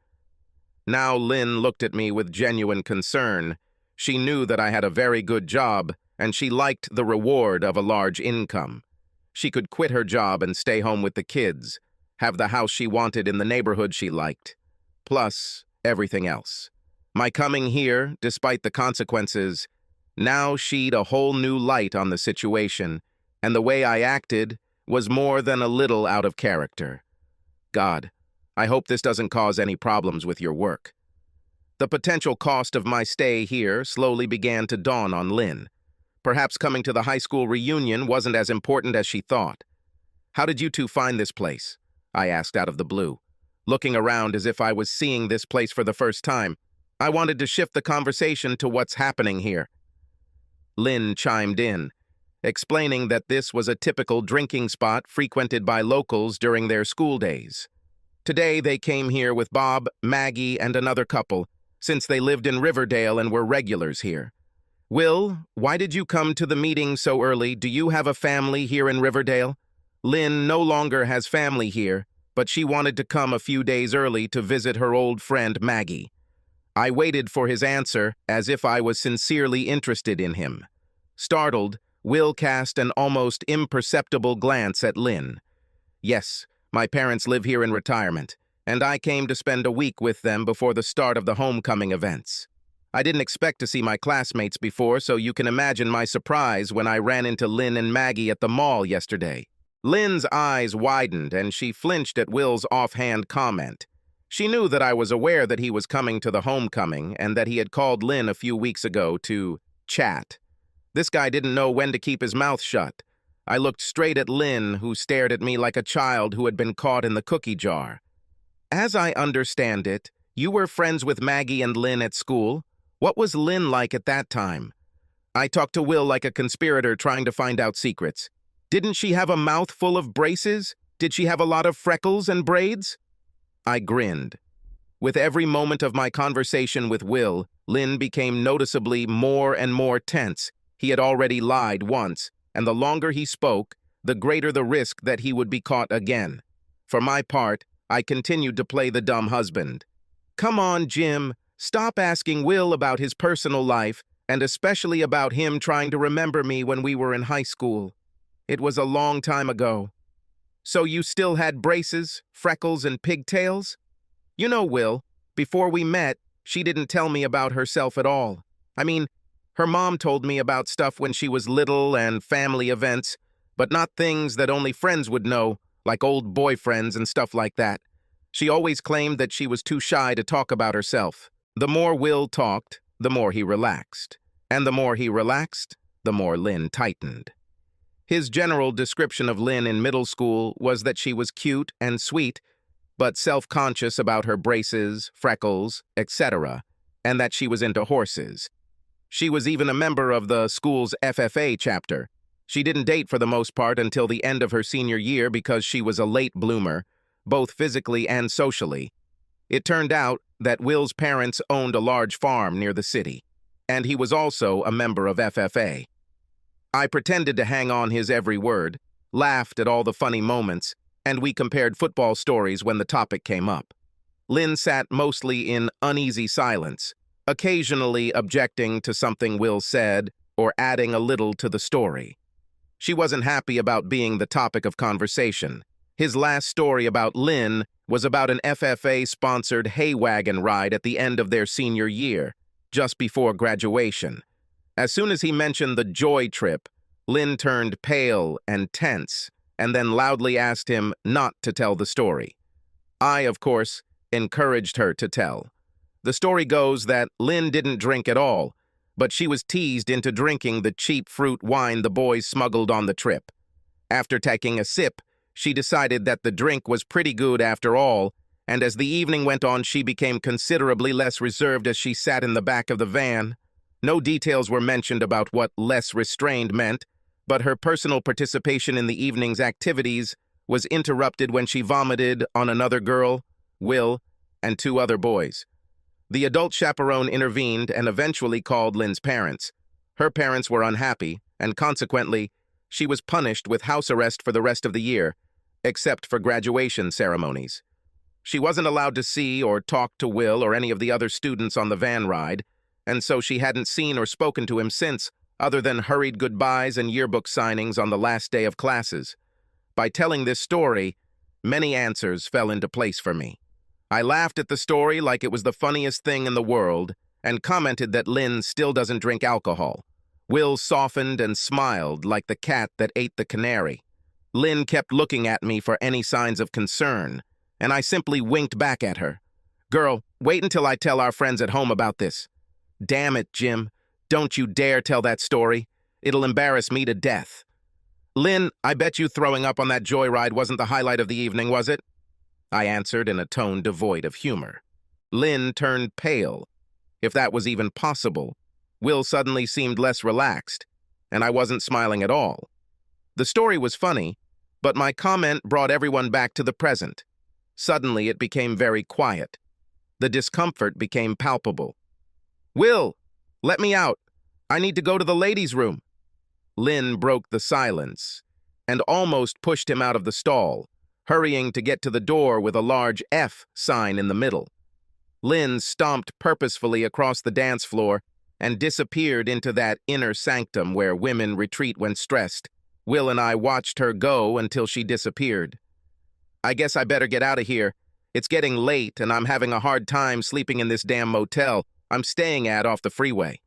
Now Lynn looked at me with genuine concern. She knew that I had a very good job, and she liked the reward of a large income. She could quit her job and stay home with the kids, have the house she wanted in the neighborhood she liked, plus everything else. My coming here, despite the consequences, now shed a whole new light on the situation, and the way I acted was more than a little out of character. God, I hope this doesn't cause any problems with your work. The potential cost of my stay here slowly began to dawn on Lynn. Perhaps coming to the high school reunion wasn't as important as she thought. "How did you two find this place?" I asked out of the blue, looking around as if I was seeing this place for the first time. I wanted to shift the conversation to what's happening here. Lynn chimed in, explaining that this was a typical drinking spot frequented by locals during their school days. Today they came here with Bob, Maggie, and another couple, since they lived in Riverdale and were regulars here. "Will, why did you come to the meeting so early? Do you have a family here in Riverdale?" Lynn no longer has family here, but she wanted to come a few days early to visit her old friend Maggie. I waited for his answer as if I was sincerely interested in him. Startled, Will cast an almost imperceptible glance at Lynn. "Yes, my parents live here in retirement, and I came to spend a week with them before the start of the homecoming events. I didn't expect to see my classmates before, so you can imagine my surprise when I ran into Lynn and Maggie at the mall yesterday." Lynn's eyes widened, and she flinched at Will's offhand comment. She knew that I was aware that he was coming to the homecoming and that he had called Lynn a few weeks ago to chat. This guy didn't know when to keep his mouth shut. I looked straight at Lynn, who stared at me like a child who had been caught in the cookie jar. "As I understand it, you were friends with Maggie and Lynn at school. What was Lynn like at that time?" I talked to Will like a conspirator trying to find out secrets. "Didn't she have a mouth full of braces? Did she have a lot of freckles and braids?" I grinned. With every moment of my conversation with Will, Lynn became noticeably more and more tense. He had already lied once, and the longer he spoke, the greater the risk that he would be caught again. For my part, I continued to play the dumb husband. "Come on, Jim. Stop asking Will about his personal life. and especially about him trying to remember me when we were in high school. It was a long time ago. So you still had braces, freckles, and pigtails? You know, Will, before we met, she didn't tell me about herself at all. I mean, her mom told me about stuff when she was little and family events, but not things that only friends would know, like old boyfriends and stuff like that. She always claimed that she was too shy to talk about herself. The more Will talked, the more he relaxed. And the more he relaxed, the more Lynn tightened. His general description of Lynn in middle school was that she was cute and sweet, but self-conscious about her braces, freckles, etc., and that she was into horses. She was even a member of the school's FFA chapter. She didn't date for the most part until the end of her senior year because she was a late bloomer, both physically and socially. It turned out that Will's parents owned a large farm near the city, and he was also a member of FFA. I pretended to hang on his every word, laughed at all the funny moments, and we compared football stories when the topic came up. Lynn sat mostly in uneasy silence, occasionally objecting to something Will said or adding a little to the story. She wasn't happy about being the topic of conversation. His last story about Lynn was about an FFA-sponsored hay wagon ride at the end of their senior year, just before graduation. As soon as he mentioned the joy trip, Lynn turned pale and tense, and then loudly asked him not to tell the story. I, of course, encouraged her to tell. The story goes that Lynn didn't drink at all, but she was teased into drinking the cheap fruit wine the boys smuggled on the trip. After taking a sip, she decided that the drink was pretty good after all, and as the evening went on, she became considerably less reserved as she sat in the back of the van. No details were mentioned about what less restrained meant, but her personal participation in the evening's activities was interrupted when she vomited on another girl, Will, and 2 other boys. The adult chaperone intervened and eventually called Lynn's parents. Her parents were unhappy, and consequently, she was punished with house arrest for the rest of the year, except for graduation ceremonies. She wasn't allowed to see or talk to Will or any of the other students on the van ride, and so she hadn't seen or spoken to him since, other than hurried goodbyes and yearbook signings on the last day of classes. By telling this story, many answers fell into place for me. I laughed at the story like it was the funniest thing in the world and commented that Lynn still doesn't drink alcohol. Will softened and smiled like the cat that ate the canary. Lynn kept looking at me for any signs of concern, and I simply winked back at her. "Girl, wait until I tell our friends at home about this." "Damn it, Jim. Don't you dare tell that story. It'll embarrass me to death." "Lynn, I bet you throwing up on that joyride wasn't the highlight of the evening, was it?" I answered in a tone devoid of humor. Lynn turned pale. If that was even possible, Will suddenly seemed less relaxed, and I wasn't smiling at all. The story was funny, but my comment brought everyone back to the present. Suddenly, it became very quiet. The discomfort became palpable. "Will, let me out. I need to go to the ladies' room." Lynn broke the silence and almost pushed him out of the stall, hurrying to get to the door with a large F sign in the middle. Lynn stomped purposefully across the dance floor and disappeared into that inner sanctum where women retreat when stressed. Will and I watched her go until she disappeared. "I guess I better get out of here. It's getting late and I'm having a hard time sleeping in this damn motel I'm staying at off the freeway,"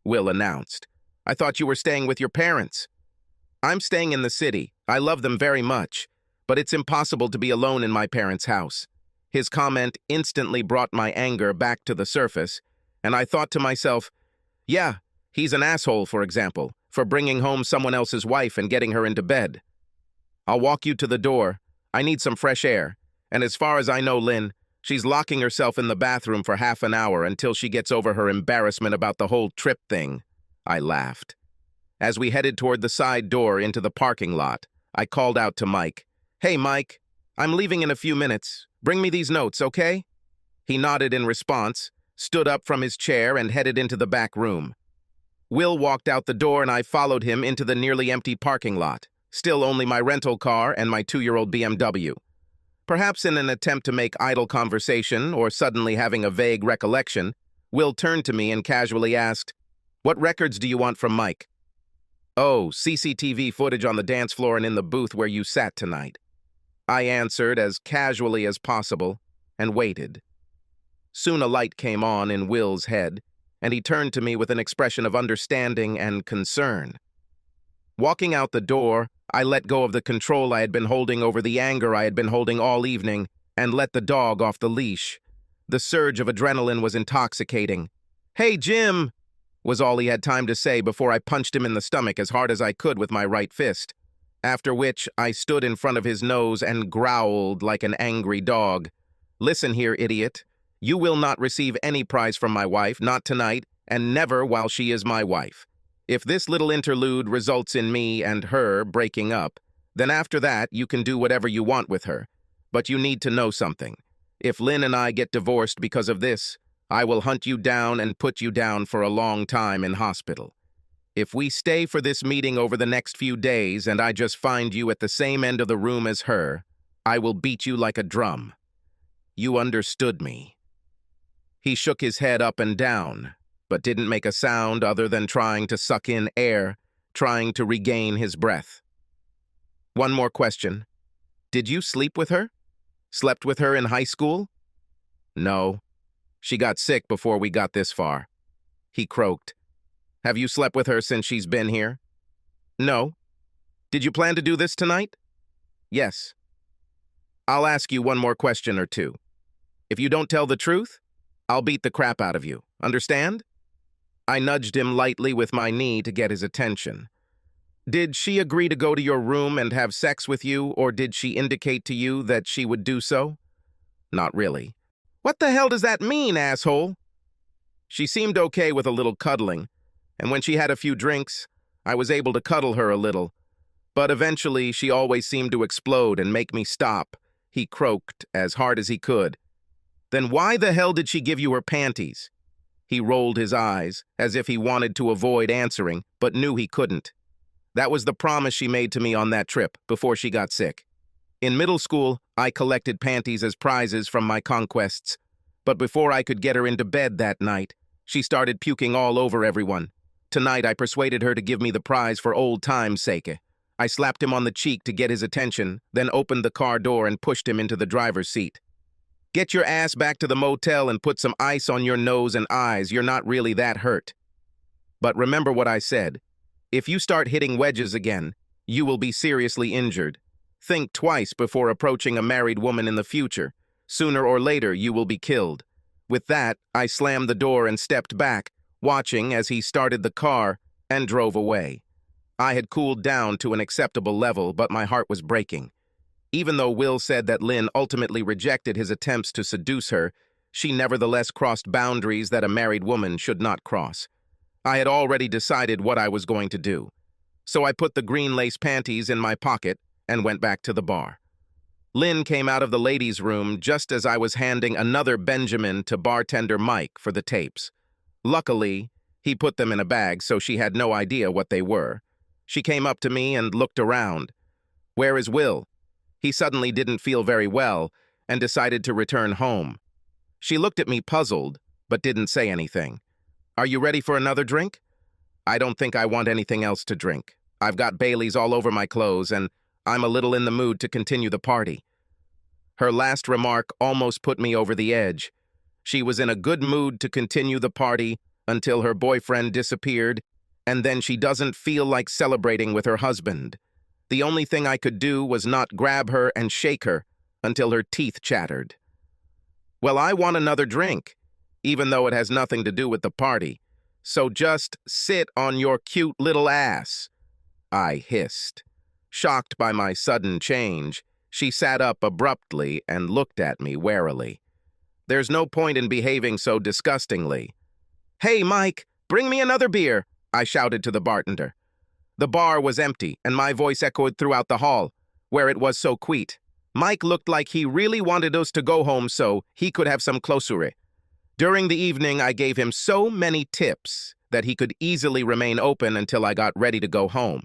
Will announced. "I thought you were staying with your parents." "I'm staying in the city. I love them very much, but it's impossible to be alone in my parents' house." His comment instantly brought my anger back to the surface, and I thought to myself, yeah, he's an asshole, for example, for bringing home someone else's wife and getting her into bed. "I'll walk you to the door. I need some fresh air. And as far as I know, Lynn, she's locking herself in the bathroom for half an hour until she gets over her embarrassment about the whole trip thing." I laughed. As we headed toward the side door into the parking lot, I called out to Mike, "Hey, Mike, I'm leaving in a few minutes. Bring me these notes, okay?" He nodded in response, stood up from his chair, and headed into the back room. Will walked out the door and I followed him into the nearly empty parking lot, still only my rental car and my 2-year-old BMW. Perhaps in an attempt to make idle conversation or suddenly having a vague recollection, Will turned to me and casually asked, What records do you want from Mike? Oh, CCTV footage on the dance floor and in the booth where you sat tonight. I answered as casually as possible and waited. Soon a light came on in Will's head, and he turned to me with an expression of understanding and concern. Walking out the door, I let go of the control I had been holding over the anger I had been holding all evening and let the dog off the leash. The surge of adrenaline was intoxicating. "Hey, Jim!" was all he had time to say before I punched him in the stomach as hard as I could with my right fist, after which I stood in front of his nose and growled like an angry dog. "Listen here, idiot. You will not receive any prize from my wife, not tonight, and never while she is my wife. If this little interlude results in me and her breaking up, then after that you can do whatever you want with her. But you need to know something. If Lynn and I get divorced because of this, I will hunt you down and put you down for a long time in hospital. If we stay for this meeting over the next few days and I just find you at the same end of the room as her, I will beat you like a drum. You understood me." He shook his head up and down, but didn't make a sound other than trying to suck in air, trying to regain his breath. "One more question. Did you sleep with her? Slept with her in high school?" "No. She got sick before we got this far." He croaked. "Have you slept with her since she's been here?" "No." "Did you plan to do this tonight?" "Yes." "I'll ask you one more question or two. If you don't tell the truth, I'll beat the crap out of you. Understand?" I nudged him lightly with my knee to get his attention. "Did she agree to go to your room and have sex with you, or did she indicate to you that she would do so?" "Not really." "What the hell does that mean, asshole?" "She seemed okay with a little cuddling, and when she had a few drinks, I was able to cuddle her a little. But eventually, she always seemed to explode and make me stop," he croaked as hard as he could. "Then why the hell did she give you her panties?" He rolled his eyes, as if he wanted to avoid answering, but knew he couldn't. "That was the promise she made to me on that trip, before she got sick. In middle school, I collected panties as prizes from my conquests, but before I could get her into bed that night, she started puking all over everyone. Tonight, I persuaded her to give me the prize for old time's sake. I slapped him on the cheek to get his attention, then opened the car door and pushed him into the driver's seat. Get your ass back to the motel and put some ice on your nose and eyes. You're not really that hurt. But remember what I said. If you start hitting wedges again, you will be seriously injured. Think twice before approaching a married woman in the future. Sooner or later, you will be killed." With that, I slammed the door and stepped back, watching as he started the car and drove away. I had cooled down to an acceptable level, but my heart was breaking. Even though Will said that Lynn ultimately rejected his attempts to seduce her, she nevertheless crossed boundaries that a married woman should not cross. I had already decided what I was going to do. So I put the green lace panties in my pocket and went back to the bar. Lynn came out of the ladies' room just as I was handing another Benjamin to bartender Mike for the tapes. Luckily, he put them in a bag, so she had no idea what they were. She came up to me and looked around. "Where is Will?" He suddenly didn't feel very well and decided to return home. She looked at me puzzled, but didn't say anything. "Are you ready for another drink?" "I don't think I want anything else to drink. I've got Bailey's all over my clothes, and I'm a little in the mood to continue the party." Her last remark almost put me over the edge. She was in a good mood to continue the party until her boyfriend disappeared, and then she doesn't feel like celebrating with her husband. The only thing I could do was not grab her and shake her until her teeth chattered. "Well, I want another drink, even though it has nothing to do with the party. So just sit on your cute little ass," I hissed. Shocked by my sudden change, she sat up abruptly and looked at me warily. "There's no point in behaving so disgustingly." "Hey, Mike, bring me another beer," I shouted to the bartender. The bar was empty, and my voice echoed throughout the hall, where it was so quiet. Mike looked like he really wanted us to go home so he could have some closure. During the evening, I gave him so many tips that he could easily remain open until I got ready to go home.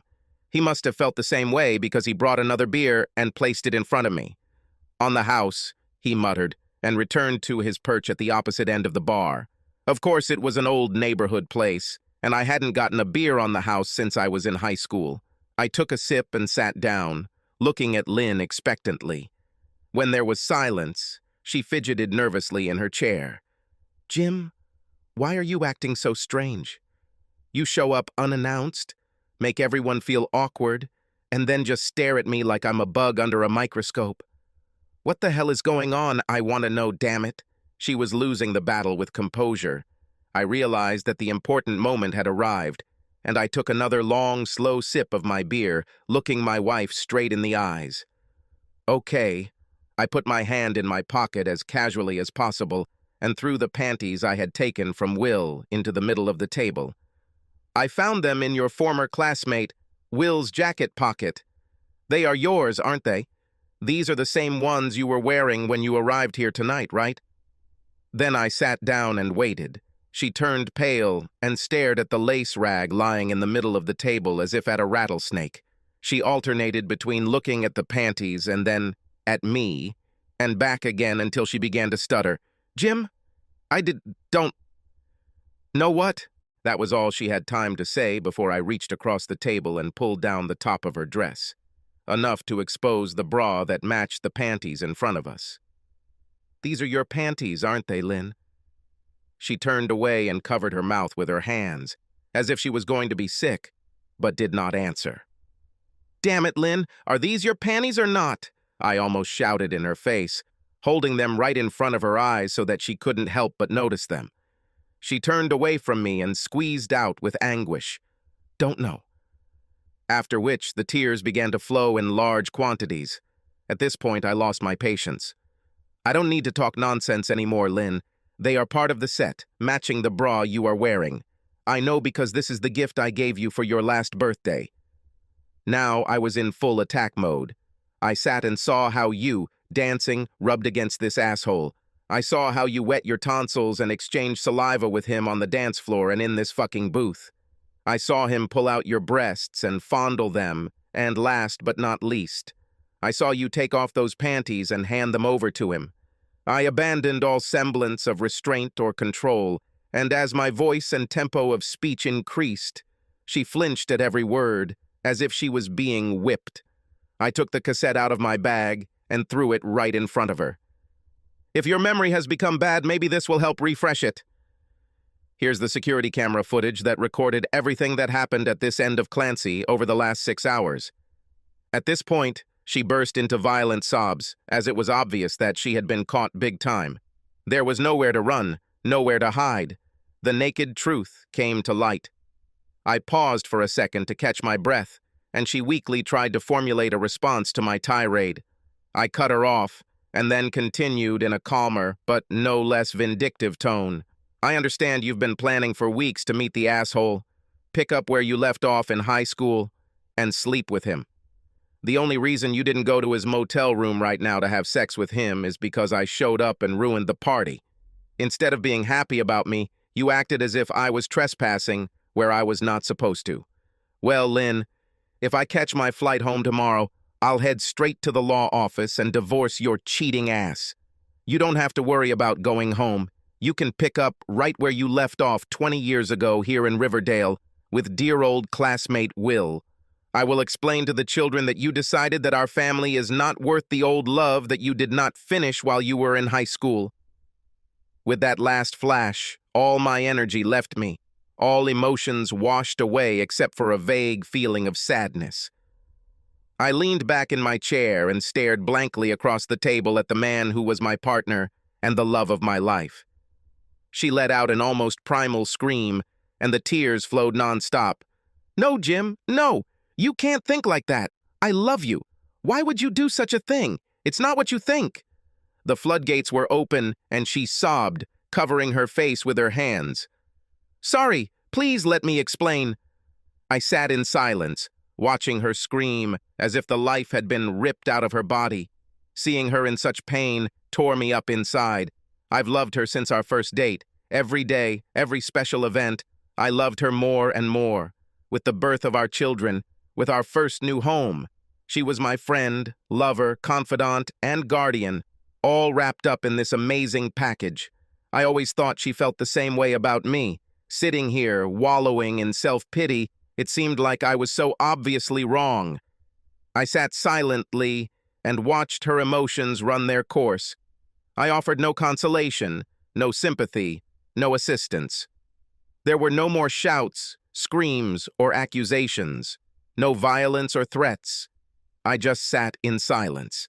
He must have felt the same way because he brought another beer and placed it in front of me. "On the house," he muttered, and returned to his perch at the opposite end of the bar. Of course, it was an old neighborhood place, and I hadn't gotten a beer on the house since I was in high school. I took a sip and sat down, looking at Lynn expectantly. When there was silence, she fidgeted nervously in her chair. "Jim, why are you acting so strange? You show up unannounced, make everyone feel awkward, and then just stare at me like I'm a bug under a microscope. What the hell is going on, I want to know, damn it?" She was losing the battle with composure. I realized that the important moment had arrived, and I took another long, slow sip of my beer, looking my wife straight in the eyes. "Okay." I put my hand in my pocket as casually as possible and threw the panties I had taken from Will into the middle of the table. "I found them in your former classmate, Will's jacket pocket. They are yours, aren't they? These are the same ones you were wearing when you arrived here tonight, right?" Then I sat down and waited. She turned pale and stared at the lace rag lying in the middle of the table as if at a rattlesnake. She alternated between looking at the panties and then at me, and back again until she began to stutter. "Jim, don't know what?" That was all she had time to say before I reached across the table and pulled down the top of her dress, enough to expose the bra that matched the panties in front of us. "These are your panties, aren't they, Lynn?" She turned away and covered her mouth with her hands, as if she was going to be sick, but did not answer. "Damn it, Lynn, are these your panties or not?" I almost shouted in her face, holding them right in front of her eyes so that she couldn't help but notice them. She turned away from me and squeezed out with anguish, "Don't know." After which, the tears began to flow in large quantities. At this point, I lost my patience. "I don't need to talk nonsense anymore, Lynn. They are part of the set, matching the bra you are wearing. I know because this is the gift I gave you for your last birthday." Now I was in full attack mode. I sat and saw how you, dancing, rubbed against this asshole. I saw how you wet your tonsils and exchanged saliva with him on the dance floor and in this fucking booth. I saw him pull out your breasts and fondle them, and last but not least, I saw you take off those panties and hand them over to him. I abandoned all semblance of restraint or control, and as my voice and tempo of speech increased, she flinched at every word, as if she was being whipped. I took the cassette out of my bag and threw it right in front of her. "If your memory has become bad, maybe this will help refresh it. Here's the security camera footage that recorded everything that happened at this end of Clancy over the last 6 hours." At this point, she burst into violent sobs, as it was obvious that she had been caught big time. There was nowhere to run, nowhere to hide. The naked truth came to light. I paused for a second to catch my breath, and she weakly tried to formulate a response to my tirade. I cut her off, and then continued in a calmer but no less vindictive tone. "I understand you've been planning for weeks to meet the asshole, pick up where you left off in high school, and sleep with him. The only reason you didn't go to his motel room right now to have sex with him is because I showed up and ruined the party. Instead of being happy about me, you acted as if I was trespassing where I was not supposed to. Well, Lynn, if I catch my flight home tomorrow, I'll head straight to the law office and divorce your cheating ass. You don't have to worry about going home. You can pick up right where you left off 20 years ago here in Riverdale with dear old classmate Will. I will explain to the children that you decided that our family is not worth the old love that you did not finish while you were in high school." With that last flash, all my energy left me, all emotions washed away except for a vague feeling of sadness. I leaned back in my chair and stared blankly across the table at the man who was my partner and the love of my life. She let out an almost primal scream, and the tears flowed nonstop. "No, Jim, no! You can't think like that. I love you. Why would you do such a thing? It's not what you think." The floodgates were open, and she sobbed, covering her face with her hands. "Sorry, please let me explain." I sat in silence, watching her scream as if the life had been ripped out of her body. Seeing her in such pain tore me up inside. I've loved her since our first date. Every day, every special event, I loved her more and more. With the birth of our children, with our first new home, she was my friend, lover, confidant, and guardian, all wrapped up in this amazing package. I always thought she felt the same way about me, Sitting here, wallowing in self-pity, it seemed like I was so obviously wrong. I sat silently and watched her emotions run their course. I offered no consolation, no sympathy, no assistance. There were no more shouts, screams, or accusations, no violence or threats. I just sat in silence.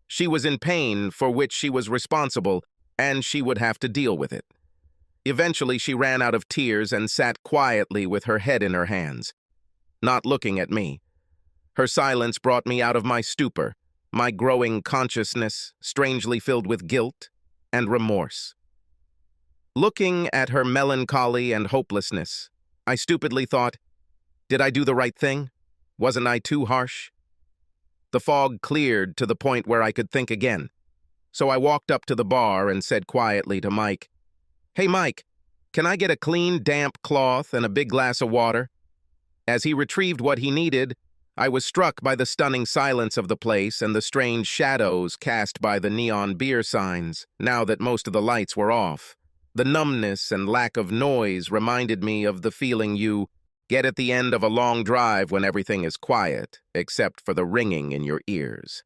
She was in pain for which she was responsible, and she would have to deal with it. Eventually, she ran out of tears and sat quietly with her head in her hands, not looking at me. Her silence brought me out of my stupor, my growing consciousness strangely filled with guilt and remorse. Looking at her melancholy and hopelessness, I stupidly thought, did I do the right thing? Wasn't I too harsh? The fog cleared to the point where I could think again. So I walked up to the bar and said quietly to Mike, "Hey, Mike, can I get a clean, damp cloth and a big glass of water?" As he retrieved what he needed, I was struck by the stunning silence of the place and the strange shadows cast by the neon beer signs, now that most of the lights were off. The numbness and lack of noise reminded me of the feeling you get at the end of a long drive when everything is quiet, except for the ringing in your ears.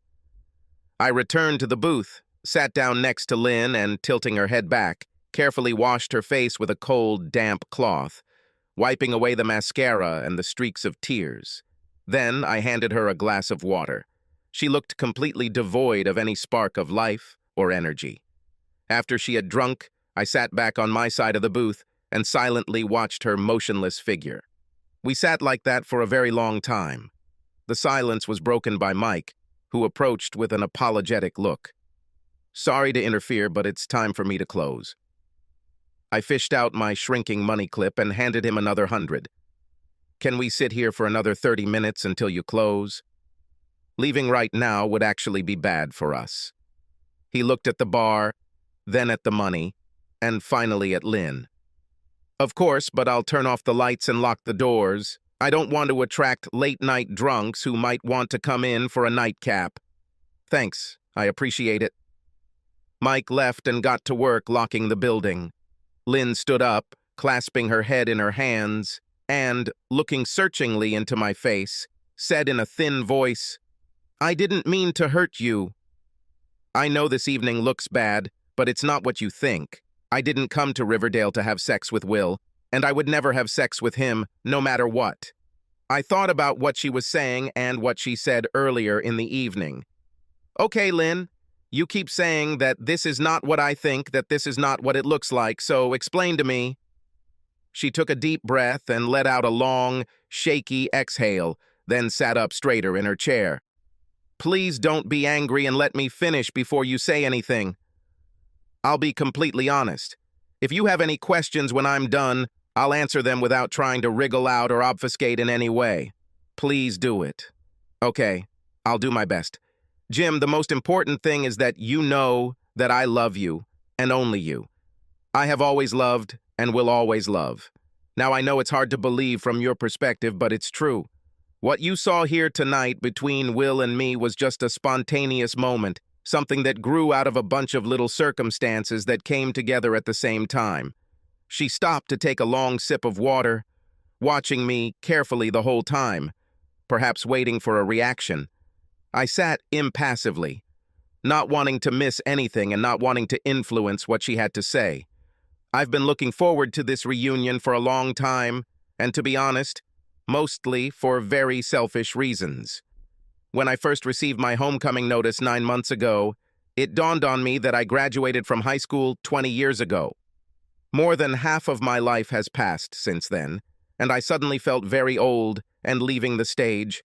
I returned to the booth, sat down next to Lynn, and, tilting her head back, carefully washed her face with a cold, damp cloth, wiping away the mascara and the streaks of tears. Then I handed her a glass of water. She looked completely devoid of any spark of life or energy. After she had drunk, I sat back on my side of the booth and silently watched her motionless figure. We sat like that for a very long time. The silence was broken by Mike, who approached with an apologetic look. "Sorry to interfere, but it's time for me to close." I fished out my shrinking money clip and handed him another 100. "Can we sit here for another 30 minutes until you close? Leaving right now would actually be bad for us." He looked at the bar, then at the money, and finally at Lynn. "Of course, but I'll turn off the lights and lock the doors. I don't want to attract late-night drunks who might want to come in for a nightcap." "Thanks, I appreciate it." Mike left and got to work locking the building. Lynn stood up, clasping her head in her hands, and, looking searchingly into my face, said in a thin voice, "I didn't mean to hurt you. I know this evening looks bad, but it's not what you think. I didn't come to Riverdale to have sex with Will, and I would never have sex with him, no matter what." I thought about what she was saying and what she said earlier in the evening. "Okay, Lynn, you keep saying that this is not what I think, that this is not what it looks like, so explain to me." She took a deep breath and let out a long, shaky exhale, then sat up straighter in her chair. "Please don't be angry and let me finish before you say anything. I'll be completely honest. If you have any questions when I'm done, I'll answer them without trying to wriggle out or obfuscate in any way. Please do it." "Okay, I'll do my best. Jim, the most important thing is that you know that I love you, and only you. I have always loved and will always love. Now, I know it's hard to believe from your perspective, but it's true. What you saw here tonight between Will and me was just a spontaneous moment, something that grew out of a bunch of little circumstances that came together at the same time." She stopped to take a long sip of water, watching me carefully the whole time, perhaps waiting for a reaction. I sat impassively, not wanting to miss anything and not wanting to influence what she had to say. I've been looking forward to this reunion for a long time, and to be honest, mostly for very selfish reasons. When I first received my homecoming notice 9 months ago, it dawned on me that I graduated from high school 20 years ago. More than half of my life has passed since then, and I suddenly felt very old and leaving the stage.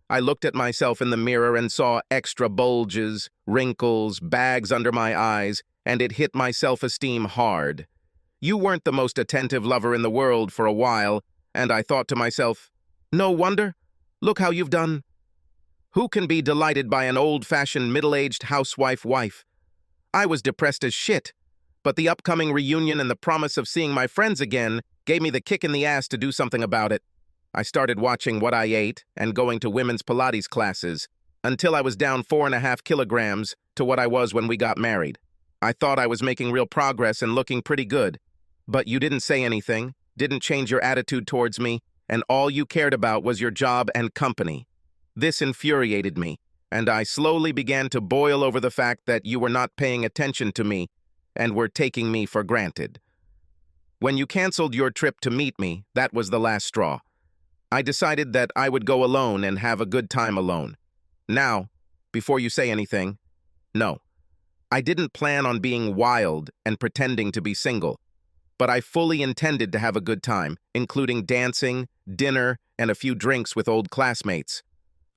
I looked at myself in the mirror and saw extra bulges, wrinkles, bags under my eyes, and it hit my self-esteem hard. You weren't the most attentive lover in the world for a while, and I thought to myself, no wonder. Look how you've done. Who can be delighted by an old-fashioned middle-aged housewife wife? I was depressed as shit, but the upcoming reunion and the promise of seeing my friends again gave me the kick in the ass to do something about it. I started watching what I ate and going to women's Pilates classes until I was down 4.5 kilograms to what I was when we got married. I thought I was making real progress and looking pretty good, but you didn't say anything, didn't change your attitude towards me, and all you cared about was your job and company. This infuriated me, and I slowly began to boil over the fact that you were not paying attention to me and were taking me for granted. When you canceled your trip to meet me, that was the last straw. I decided that I would go alone and have a good time alone. Now, before you say anything, no. I didn't plan on being wild and pretending to be single, but I fully intended to have a good time, including dancing, dinner, and a few drinks with old classmates.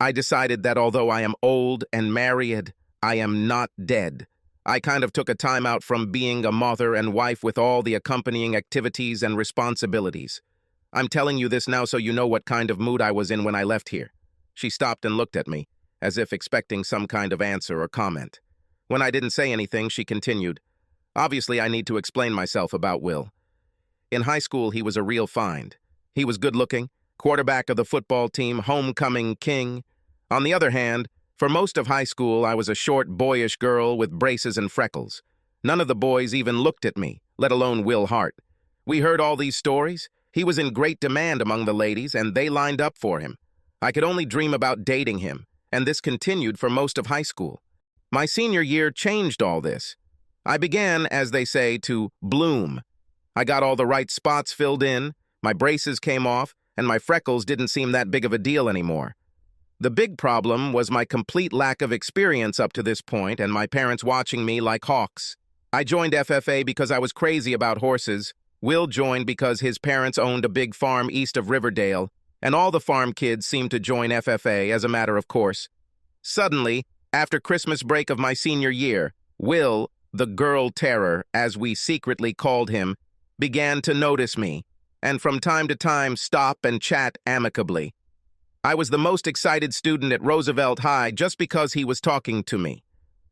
I decided that although I am old and married, I am not dead. I kind of took a time out from being a mother and wife with all the accompanying activities and responsibilities. I'm telling you this now so you know what kind of mood I was in when I left here. She stopped and looked at me, as if expecting some kind of answer or comment. When I didn't say anything, she continued, "Obviously, I need to explain myself about Will. In high school, he was a real find. He was good-looking, quarterback of the football team, homecoming king. On the other hand, for most of high school, I was a short, boyish girl with braces and freckles. None of the boys even looked at me, let alone Will Hart. We heard all these stories. He was in great demand among the ladies, and they lined up for him. I could only dream about dating him, and this continued for most of high school. My senior year changed all this. I began, as they say, to bloom. I got all the right spots filled in, my braces came off, and my freckles didn't seem that big of a deal anymore. The big problem was my complete lack of experience up to this point and my parents watching me like hawks. I joined FFA because I was crazy about horses. Will joined because his parents owned a big farm east of Riverdale, and all the farm kids seemed to join FFA as a matter of course. Suddenly, after Christmas break of my senior year, Will, the girl terror, as we secretly called him, began to notice me, and from time to time stop and chat amicably. I was the most excited student at Roosevelt High just because he was talking to me.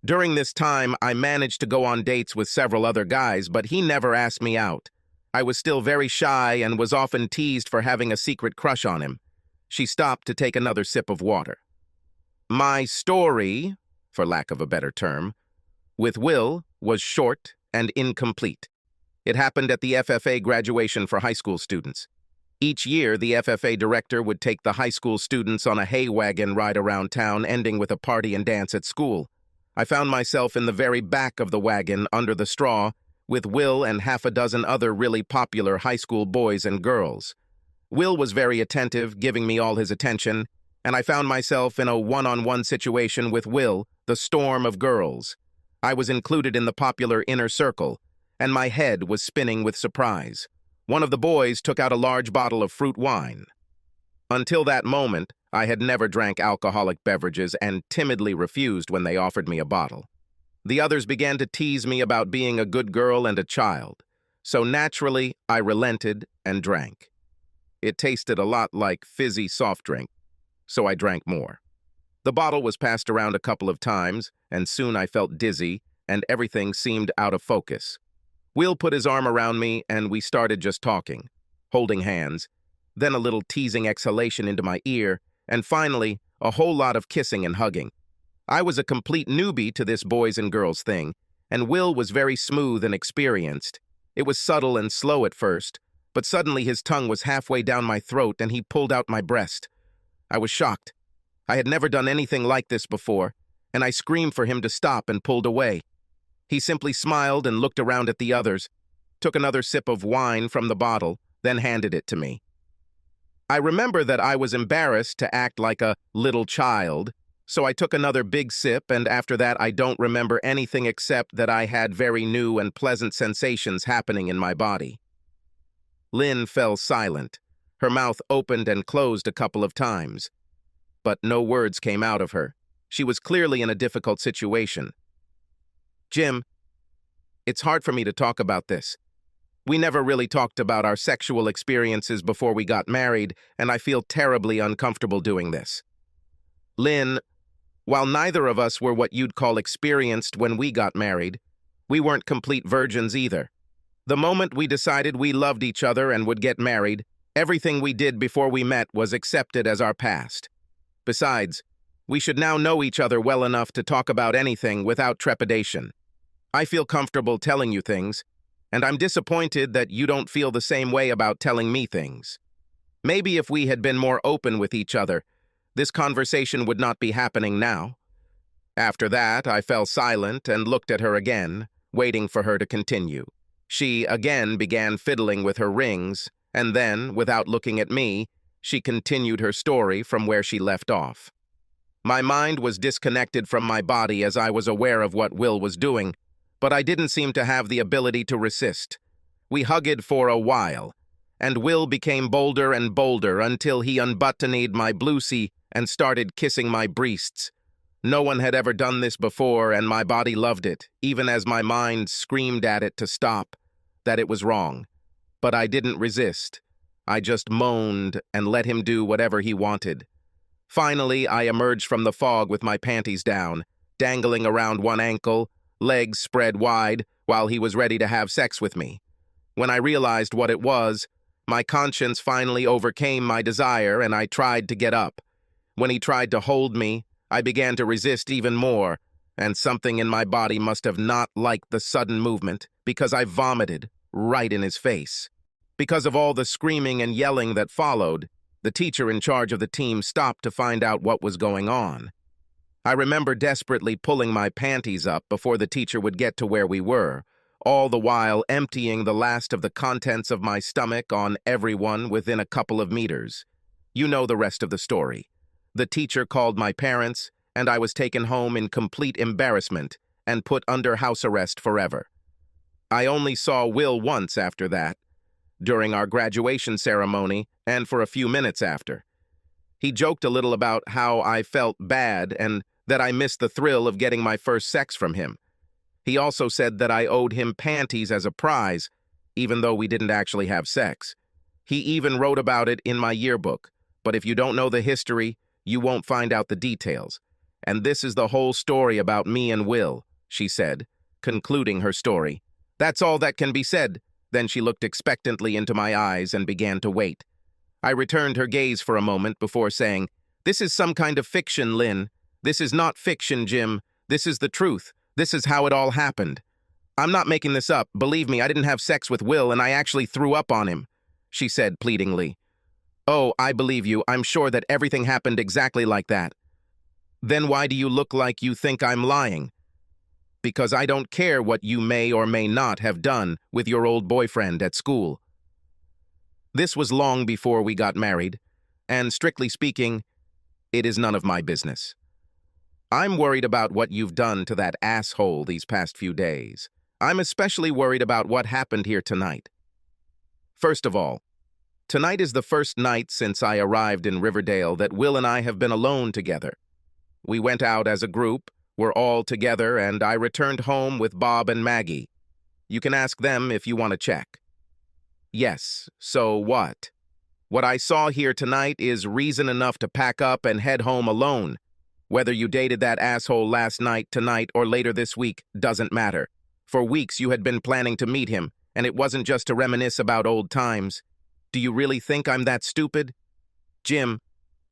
During this time, I managed to go on dates with several other guys, but he never asked me out. I was still very shy and was often teased for having a secret crush on him. She stopped to take another sip of water. My story, for lack of a better term, with Will was short and incomplete. It happened at the FFA graduation for high school students. Each year, the FFA director would take the high school students on a hay wagon ride around town, ending with a party and dance at school. I found myself in the very back of the wagon, under the straw, with Will and half a dozen other really popular high school boys and girls. Will was very attentive, giving me all his attention, and I found myself in a one-on-one situation with Will, the storm of girls. I was included in the popular inner circle, and my head was spinning with surprise. One of the boys took out a large bottle of fruit wine. Until that moment, I had never drank alcoholic beverages and timidly refused when they offered me a bottle. The others began to tease me about being a good girl and a child, so naturally I relented and drank. It tasted a lot like fizzy soft drink, so I drank more. The bottle was passed around a couple of times, and soon I felt dizzy, and everything seemed out of focus. Will put his arm around me, and we started just talking, holding hands, then a little teasing exhalation into my ear, and finally, a whole lot of kissing and hugging. I was a complete newbie to this boys and girls thing, and Will was very smooth and experienced. It was subtle and slow at first, but suddenly his tongue was halfway down my throat and he pulled out my breast. I was shocked. I had never done anything like this before, and I screamed for him to stop and pulled away. He simply smiled and looked around at the others, took another sip of wine from the bottle, then handed it to me. I remember that I was embarrassed to act like a little child, so I took another big sip, and after that I don't remember anything except that I had very new and pleasant sensations happening in my body. Lynn fell silent. Her mouth opened and closed a couple of times, but no words came out of her. She was clearly in a difficult situation. Jim, it's hard for me to talk about this. We never really talked about our sexual experiences before we got married, and I feel terribly uncomfortable doing this. Lynn, while neither of us were what you'd call experienced when we got married, we weren't complete virgins either. The moment we decided we loved each other and would get married, everything we did before we met was accepted as our past. Besides, we should now know each other well enough to talk about anything without trepidation. I feel comfortable telling you things, And I'm disappointed that you don't feel the same way about telling me things. Maybe if we had been more open with each other, this conversation would not be happening now. After that, I fell silent and looked at her again, waiting for her to continue. She again began fiddling with her rings, and then, without looking at me, she continued her story from where she left off. My mind was disconnected from my body as I was aware of what Will was doing, but I didn't seem to have the ability to resist. We hugged for a while, and Will became bolder and bolder until he unbuttoned my bluesy and started kissing my breasts. No one had ever done this before, and my body loved it, even as my mind screamed at it to stop, that it was wrong. But I didn't resist. I just moaned and let him do whatever he wanted. Finally, I emerged from the fog with my panties down, dangling around one ankle, legs spread wide, while he was ready to have sex with me. When I realized what it was, my conscience finally overcame my desire and I tried to get up. When he tried to hold me, I began to resist even more, and something in my body must have not liked the sudden movement, because I vomited right in his face. Because of all the screaming and yelling that followed, the teacher in charge of the team stopped to find out what was going on. I remember desperately pulling my panties up before the teacher would get to where we were, all the while emptying the last of the contents of my stomach on everyone within a couple of meters. You know the rest of the story. The teacher called my parents, and I was taken home in complete embarrassment and put under house arrest forever. I only saw Will once after that, during our graduation ceremony and for a few minutes after. He joked a little about how I felt bad and that I missed the thrill of getting my first sex from him. He also said that I owed him panties as a prize, even though we didn't actually have sex. He even wrote about it in my yearbook, but if you don't know the history, you won't find out the details. And this is the whole story about me and Will, she said, concluding her story. That's all that can be said. Then she looked expectantly into my eyes and began to wait. I returned her gaze for a moment before saying, "This is some kind of fiction, Lynn. This is not fiction, Jim. This is the truth. This is how it all happened. I'm not making this up. Believe me, I didn't have sex with Will and I actually threw up on him," she said pleadingly. "Oh, I believe you. I'm sure that everything happened exactly like that." "Then why do you look like you think I'm lying?" "Because I don't care what you may or may not have done with your old boyfriend at school." This was long before we got married, and strictly speaking, it is none of my business. I'm worried about what you've done to that asshole these past few days. I'm especially worried about what happened here tonight. First of all, tonight is the first night since I arrived in Riverdale that Will and I have been alone together. We went out as a group, we're all together, and I returned home with Bob and Maggie. You can ask them if you want to check. Yes, so what? What I saw here tonight is reason enough to pack up and head home alone. Whether you dated that asshole last night, tonight, or later this week doesn't matter. For weeks you had been planning to meet him, and it wasn't just to reminisce about old times. Do you really think I'm that stupid? Jim,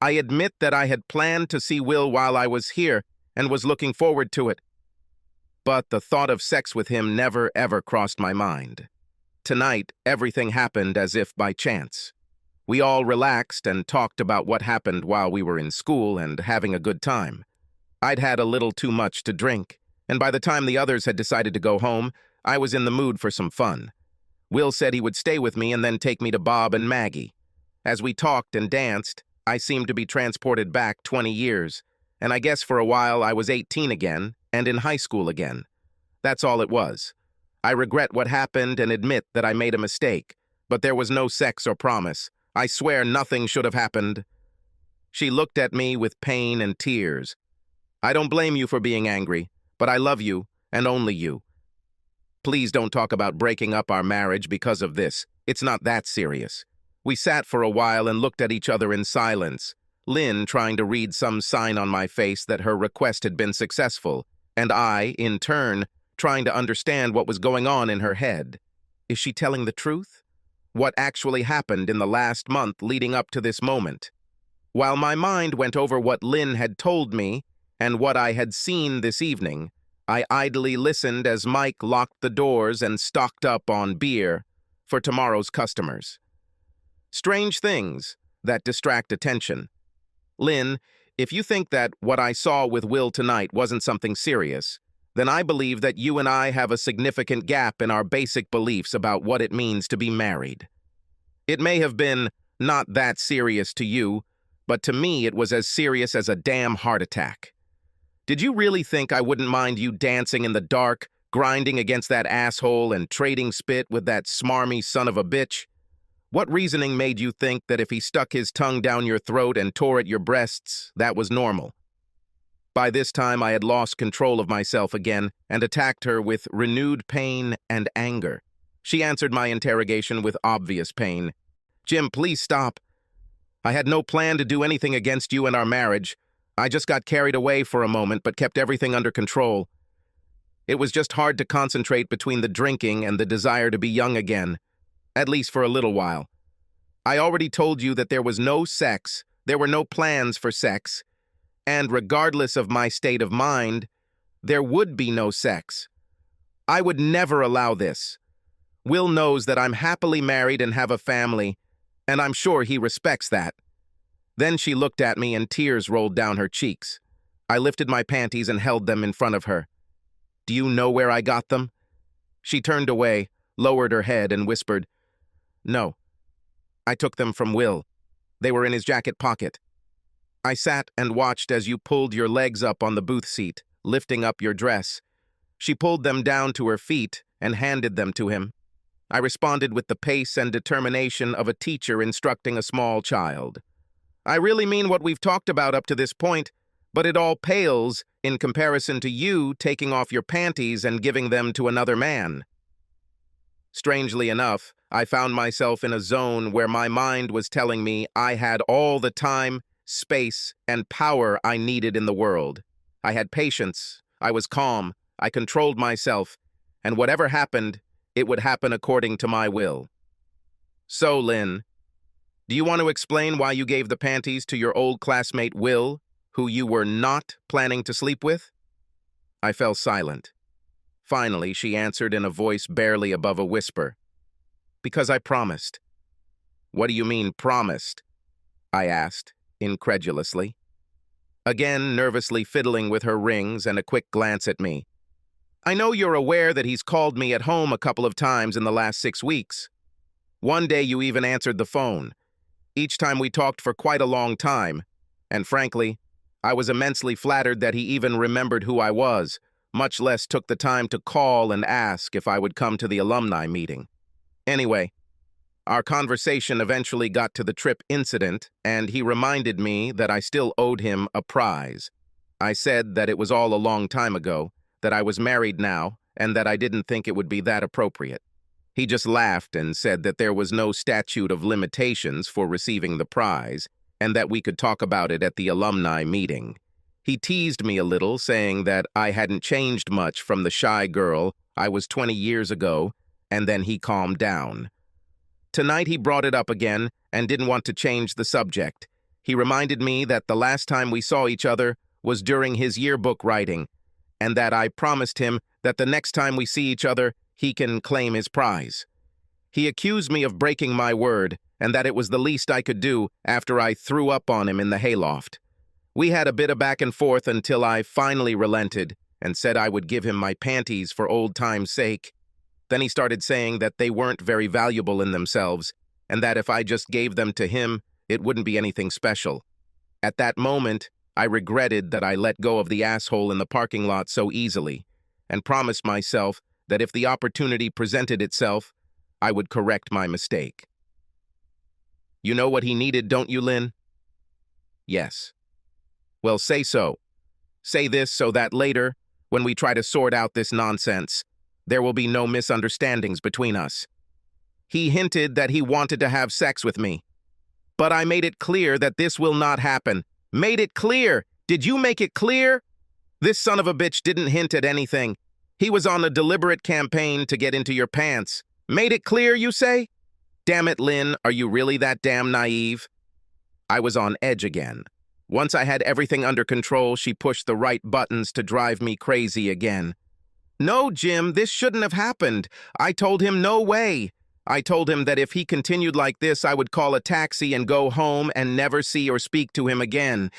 I admit that I had planned to see Will while I was here and was looking forward to it. But the thought of sex with him never ever crossed my mind. Tonight, everything happened as if by chance. We all relaxed and talked about what happened while we were in school and having a good time. I'd had a little too much to drink, and by the time the others had decided to go home, I was in the mood for some fun. Will said he would stay with me and then take me to Bob and Maggie. As we talked and danced, I seemed to be transported back 20 years, and I guess for a while I was 18 again and in high school again. That's all it was. I regret what happened and admit that I made a mistake, but there was no sex or promise. I swear nothing should have happened. She looked at me with pain and tears. I don't blame you for being angry, but I love you, and only you. Please don't talk about breaking up our marriage because of this. It's not that serious. We sat for a while and looked at each other in silence, Lynn trying to read some sign on my face that her request had been successful, and I, in turn, trying to understand what was going on in her head. Is she telling the truth? What actually happened in the last month leading up to this moment? While my mind went over what Lynn had told me and what I had seen this evening, I idly listened as Mike locked the doors and stocked up on beer for tomorrow's customers. Strange things that distract attention. Lynn, if you think that what I saw with Will tonight wasn't something serious, then I believe that you and I have a significant gap in our basic beliefs about what it means to be married. It may have been not that serious to you, but to me it was as serious as a damn heart attack. Did you really think I wouldn't mind you dancing in the dark, grinding against that asshole and trading spit with that smarmy son of a bitch? What reasoning made you think that if he stuck his tongue down your throat and tore at your breasts, that was normal? By this time, I had lost control of myself again and attacked her with renewed pain and anger. She answered my interrogation with obvious pain. "Jim, please stop. I had no plan to do anything against you and our marriage. I just got carried away for a moment but kept everything under control. It was just hard to concentrate between the drinking and the desire to be young again, at least for a little while. I already told you that there was no sex, there were no plans for sex, and regardless of my state of mind, there would be no sex. I would never allow this. Will knows that I'm happily married and have a family, and I'm sure he respects that." Then she looked at me and tears rolled down her cheeks. I lifted my panties and held them in front of her. "Do you know where I got them?" She turned away, lowered her head, and whispered, "No. I took them from Will. They were in his jacket pocket. I sat and watched as you pulled your legs up on the booth seat, lifting up your dress. She pulled them down to her feet and handed them to him. I responded with the pace and determination of a teacher instructing a small child. I really mean what we've talked about up to this point, but it all pales in comparison to you taking off your panties and giving them to another man." Strangely enough, I found myself in a zone where my mind was telling me I had all the time, space, and power I needed in the world. I had patience, I was calm, I controlled myself, and whatever happened, it would happen according to my will. "So, Lynn, do you want to explain why you gave the panties to your old classmate Will, who you were not planning to sleep with?" I fell silent. Finally, she answered in a voice barely above a whisper. "Because I promised." "What do you mean, promised?" I asked, incredulously. Again, nervously fiddling with her rings and a quick glance at me. "I know you're aware that he's called me at home a couple of times in the last 6 weeks. One day you even answered the phone. Each time we talked for quite a long time, and frankly, I was immensely flattered that he even remembered who I was, much less took the time to call and ask if I would come to the alumni meeting. Anyway, our conversation eventually got to the trip incident, and he reminded me that I still owed him a prize. I said that it was all a long time ago, that I was married now, and that I didn't think it would be that appropriate. He just laughed and said that there was no statute of limitations for receiving the prize, and that we could talk about it at the alumni meeting. He teased me a little, saying that I hadn't changed much from the shy girl I was 20 years ago, and then he calmed down. Tonight he brought it up again and didn't want to change the subject. He reminded me that the last time we saw each other was during his yearbook writing, and that I promised him that the next time we see each other, he can claim his prize. He accused me of breaking my word, and that it was the least I could do after I threw up on him in the hayloft. We had a bit of back and forth until I finally relented and said I would give him my panties for old time's sake. Then he started saying that they weren't very valuable in themselves, and that if I just gave them to him, it wouldn't be anything special. At that moment, I regretted that I let go of the asshole in the parking lot so easily, and promised myself that if the opportunity presented itself, I would correct my mistake. You know what he needed, don't you, Lynn? Yes. Well, say so. Say this so that later, when we try to sort out this nonsense, there will be no misunderstandings between us. He hinted that he wanted to have sex with me. But I made it clear that this will not happen. Made it clear. Did you make it clear? This son of a bitch didn't hint at anything. He was on a deliberate campaign to get into your pants. Made it clear, you say? Damn it, Lynn, are you really that damn naive? I was on edge again. Once I had everything under control, she pushed the right buttons to drive me crazy again. No, Jim, this shouldn't have happened. I told him no way. I told him that if he continued like this, I would call a taxi and go home and never see or speak to him again.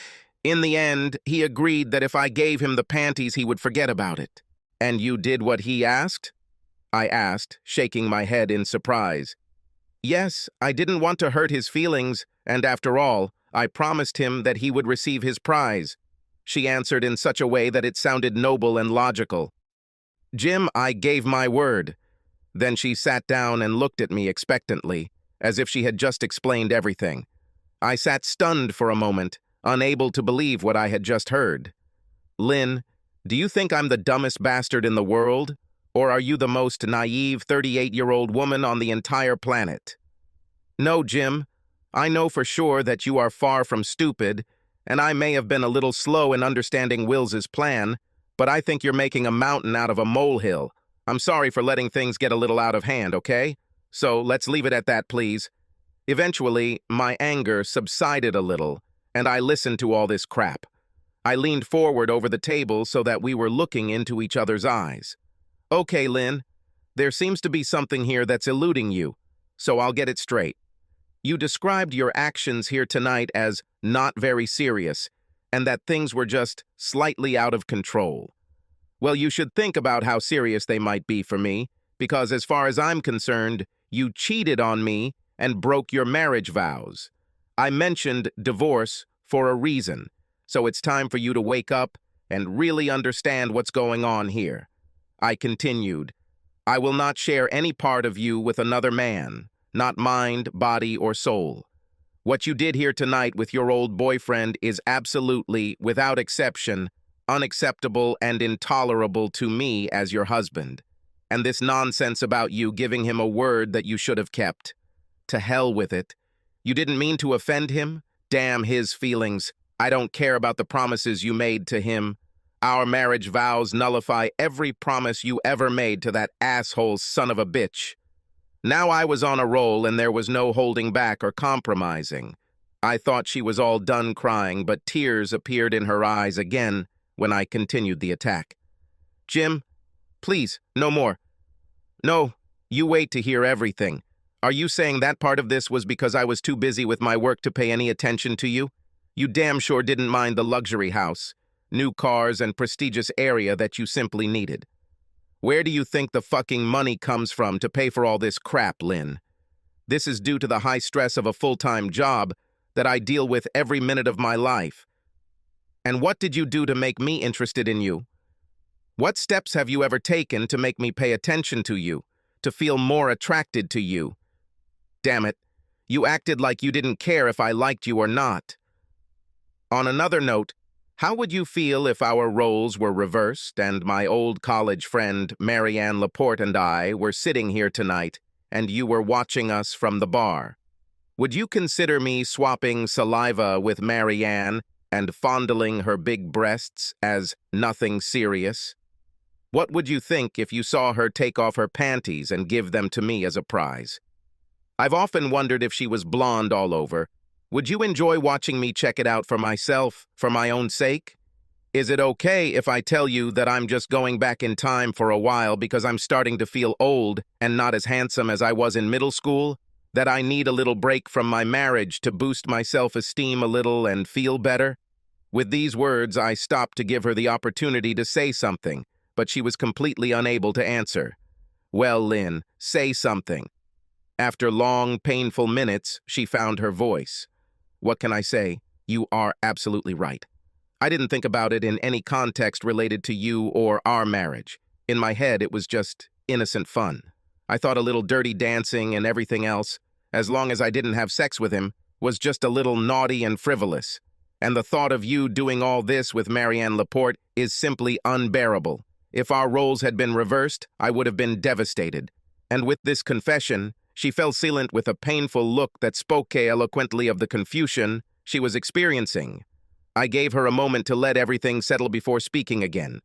In the end, he agreed that if I gave him the panties, he would forget about it. And you did what he asked? I asked, shaking my head in surprise. Yes, I didn't want to hurt his feelings, and after all, I promised him that he would receive his prize. She answered in such a way that it sounded noble and logical. Jim, I gave my word. Then she sat down and looked at me expectantly, as if she had just explained everything. I sat stunned for a moment, unable to believe what I had just heard. Lynn, do you think I'm the dumbest bastard in the world? Or are you the most naive 38-year-old woman on the entire planet? No, Jim. I know for sure that you are far from stupid, and I may have been a little slow in understanding Wills's plan, but I think you're making a mountain out of a molehill. I'm sorry for letting things get a little out of hand, okay? So let's leave it at that, please. Eventually, my anger subsided a little, and I listened to all this crap. I leaned forward over the table so that we were looking into each other's eyes. Okay, Lynn, there seems to be something here that's eluding you, so I'll get it straight. You described your actions here tonight as not very serious, and that things were just slightly out of control. Well, you should think about how serious they might be for me, because as far as I'm concerned, you cheated on me and broke your marriage vows. I mentioned divorce for a reason, so it's time for you to wake up and really understand what's going on here. I continued, I will not share any part of you with another man, not mind, body, or soul. What you did here tonight with your old boyfriend is absolutely, without exception, unacceptable and intolerable to me as your husband. And this nonsense about you giving him a word that you should have kept. To hell with it. You didn't mean to offend him? Damn his feelings. I don't care about the promises you made to him. Our marriage vows nullify every promise you ever made to that asshole son of a bitch. Now I was on a roll and there was no holding back or compromising. I thought she was all done crying, but tears appeared in her eyes again when I continued the attack. Jim, please, no more. No, you wait to hear everything. Are you saying that part of this was because I was too busy with my work to pay any attention to you? You damn sure didn't mind the luxury house, new cars, and prestigious area that you simply needed. Where do you think the fucking money comes from to pay for all this crap, Lynn? This is due to the high stress of a full-time job that I deal with every minute of my life. And what did you do to make me interested in you? What steps have you ever taken to make me pay attention to you, to feel more attracted to you? Damn it, you acted like you didn't care if I liked you or not. On another note, how would you feel if our roles were reversed and my old college friend Marianne Laporte and I were sitting here tonight and you were watching us from the bar? Would you consider me swapping saliva with Marianne and fondling her big breasts as nothing serious? What would you think if you saw her take off her panties and give them to me as a prize? I've often wondered if she was blonde all over. Would you enjoy watching me check it out for myself, for my own sake? Is it okay if I tell you that I'm just going back in time for a while because I'm starting to feel old and not as handsome as I was in middle school? That I need a little break from my marriage to boost my self-esteem a little and feel better? With these words, I stopped to give her the opportunity to say something, but she was completely unable to answer. Well, Lynn, say something. After long, painful minutes, she found her voice. What can I say? You are absolutely right. I didn't think about it in any context related to you or our marriage. In my head, it was just innocent fun. I thought a little dirty dancing and everything else, as long as I didn't have sex with him, was just a little naughty and frivolous. And the thought of you doing all this with Marianne Laporte is simply unbearable. If our roles had been reversed, I would have been devastated. And with this confession, she fell silent with a painful look that spoke eloquently of the confusion she was experiencing. I gave her a moment to let everything settle before speaking again.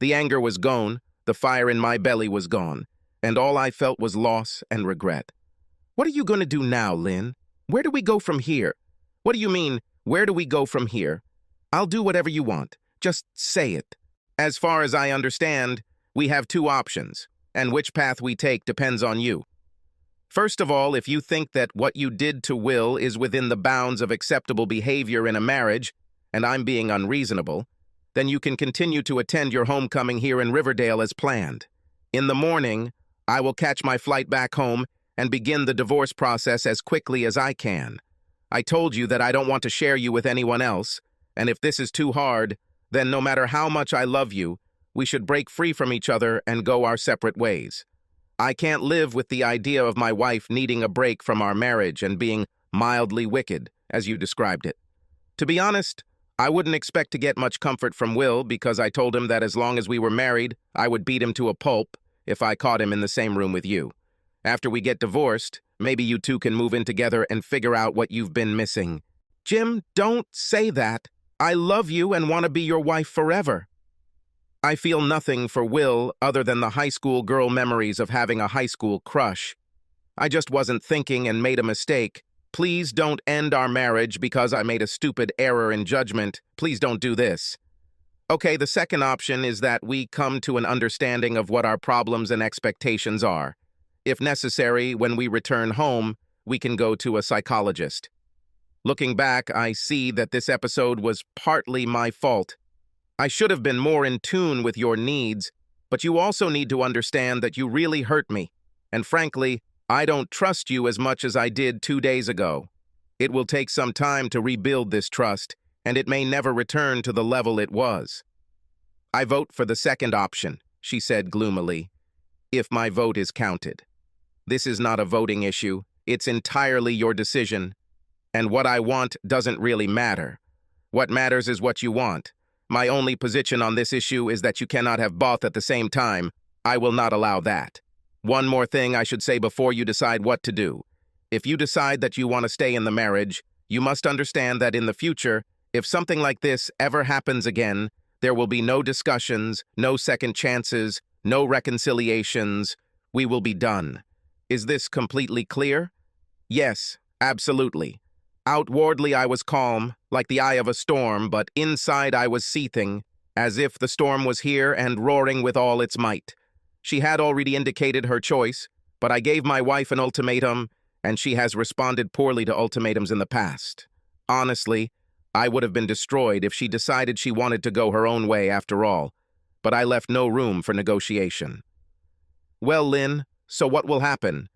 The anger was gone, the fire in my belly was gone, and all I felt was loss and regret. What are you going to do now, Lynn? Where do we go from here? What do you mean, Where do we go from here? I'll do whatever you want. Just say it. As far as I understand, we have two options, and which path we take depends on you. First of all, if you think that what you did to Will is within the bounds of acceptable behavior in a marriage, and I'm being unreasonable, then you can continue to attend your homecoming here in Riverdale as planned. In the morning, I will catch my flight back home and begin the divorce process as quickly as I can. I told you that I don't want to share you with anyone else, and if this is too hard, then no matter how much I love you, we should break free from each other and go our separate ways. I can't live with the idea of my wife needing a break from our marriage and being mildly wicked, as you described it. To be honest, I wouldn't expect to get much comfort from Will because I told him that as long as we were married, I would beat him to a pulp if I caught him in the same room with you. After we get divorced, maybe you two can move in together and figure out what you've been missing. Jim, don't say that. I love you and want to be your wife forever. I feel nothing for Will other than the high school girl memories of having a high school crush. I just wasn't thinking and made a mistake. Please don't end our marriage because I made a stupid error in judgment. Please don't do this. Okay, the second option is that we come to an understanding of what our problems and expectations are. If necessary, when we return home, we can go to a psychologist. Looking back, I see that this episode was partly my fault. I should have been more in tune with your needs, but you also need to understand that you really hurt me. And frankly, I don't trust you as much as I did 2 days ago. It will take some time to rebuild this trust, and it may never return to the level it was. I vote for the second option, she said gloomily, if my vote is counted. This is not a voting issue. It's entirely your decision. And what I want doesn't really matter. What matters is what you want. My only position on this issue is that you cannot have both at the same time. I will not allow that. One more thing I should say before you decide what to do. If you decide that you want to stay in the marriage, you must understand that in the future, if something like this ever happens again, there will be no discussions, no second chances, no reconciliations. We will be done. Is this completely clear? Yes, absolutely. Outwardly I was calm, like the eye of a storm, but inside I was seething, as if the storm was here and roaring with all its might. She had already indicated her choice, but I gave my wife an ultimatum, and she has responded poorly to ultimatums in the past. Honestly, I would have been destroyed if she decided she wanted to go her own way after all, but I left no room for negotiation. Well, Lynn, so what will happen?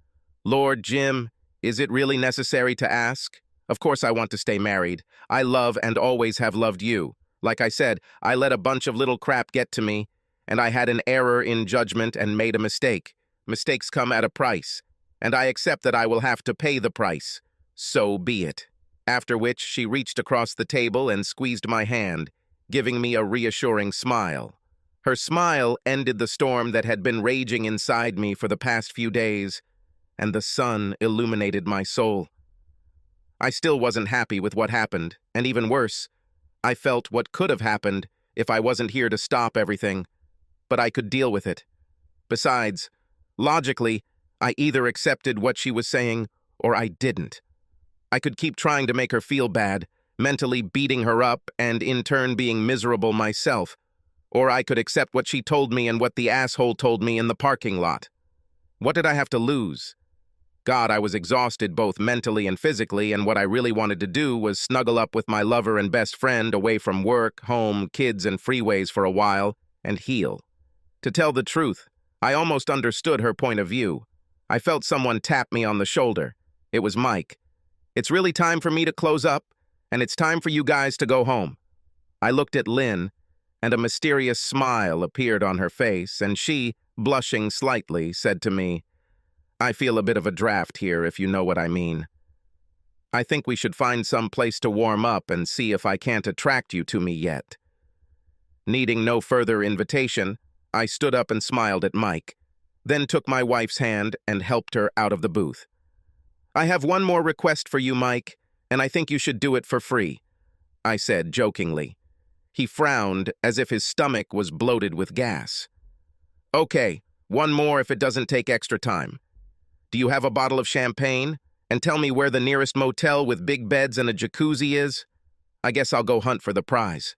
Lord Jim, is it really necessary to ask? Of course I want to stay married. I love and always have loved you. Like I said, I let a bunch of little crap get to me, and I had an error in judgment and made a mistake. Mistakes come at a price, and I accept that I will have to pay the price. So be it. After which she reached across the table and squeezed my hand, giving me a reassuring smile. Her smile ended the storm that had been raging inside me for the past few days, and the sun illuminated my soul. I still wasn't happy with what happened, and even worse, I felt what could have happened if I wasn't here to stop everything, but I could deal with it. Besides, logically, I either accepted what she was saying or I didn't. I could keep trying to make her feel bad, mentally beating her up and in turn being miserable myself, or I could accept what she told me and what the asshole told me in the parking lot. What did I have to lose? God, I was exhausted both mentally and physically, and what I really wanted to do was snuggle up with my lover and best friend away from work, home, kids, and freeways for a while and heal. To tell the truth, I almost understood her point of view. I felt someone tap me on the shoulder. It was Mike. It's really time for me to close up, and it's time for you guys to go home. I looked at Lynn, and a mysterious smile appeared on her face, and she, blushing slightly, said to me, I feel a bit of a draft here, if you know what I mean. I think we should find some place to warm up and see if I can't attract you to me yet. Needing no further invitation, I stood up and smiled at Mike, then took my wife's hand and helped her out of the booth. I have one more request for you, Mike, and I think you should do it for free, I said jokingly. He frowned as if his stomach was bloated with gas. Okay, one more if it doesn't take extra time. Do you have a bottle of champagne? And tell me where the nearest motel with big beds and a jacuzzi is? I guess I'll go hunt for the prize.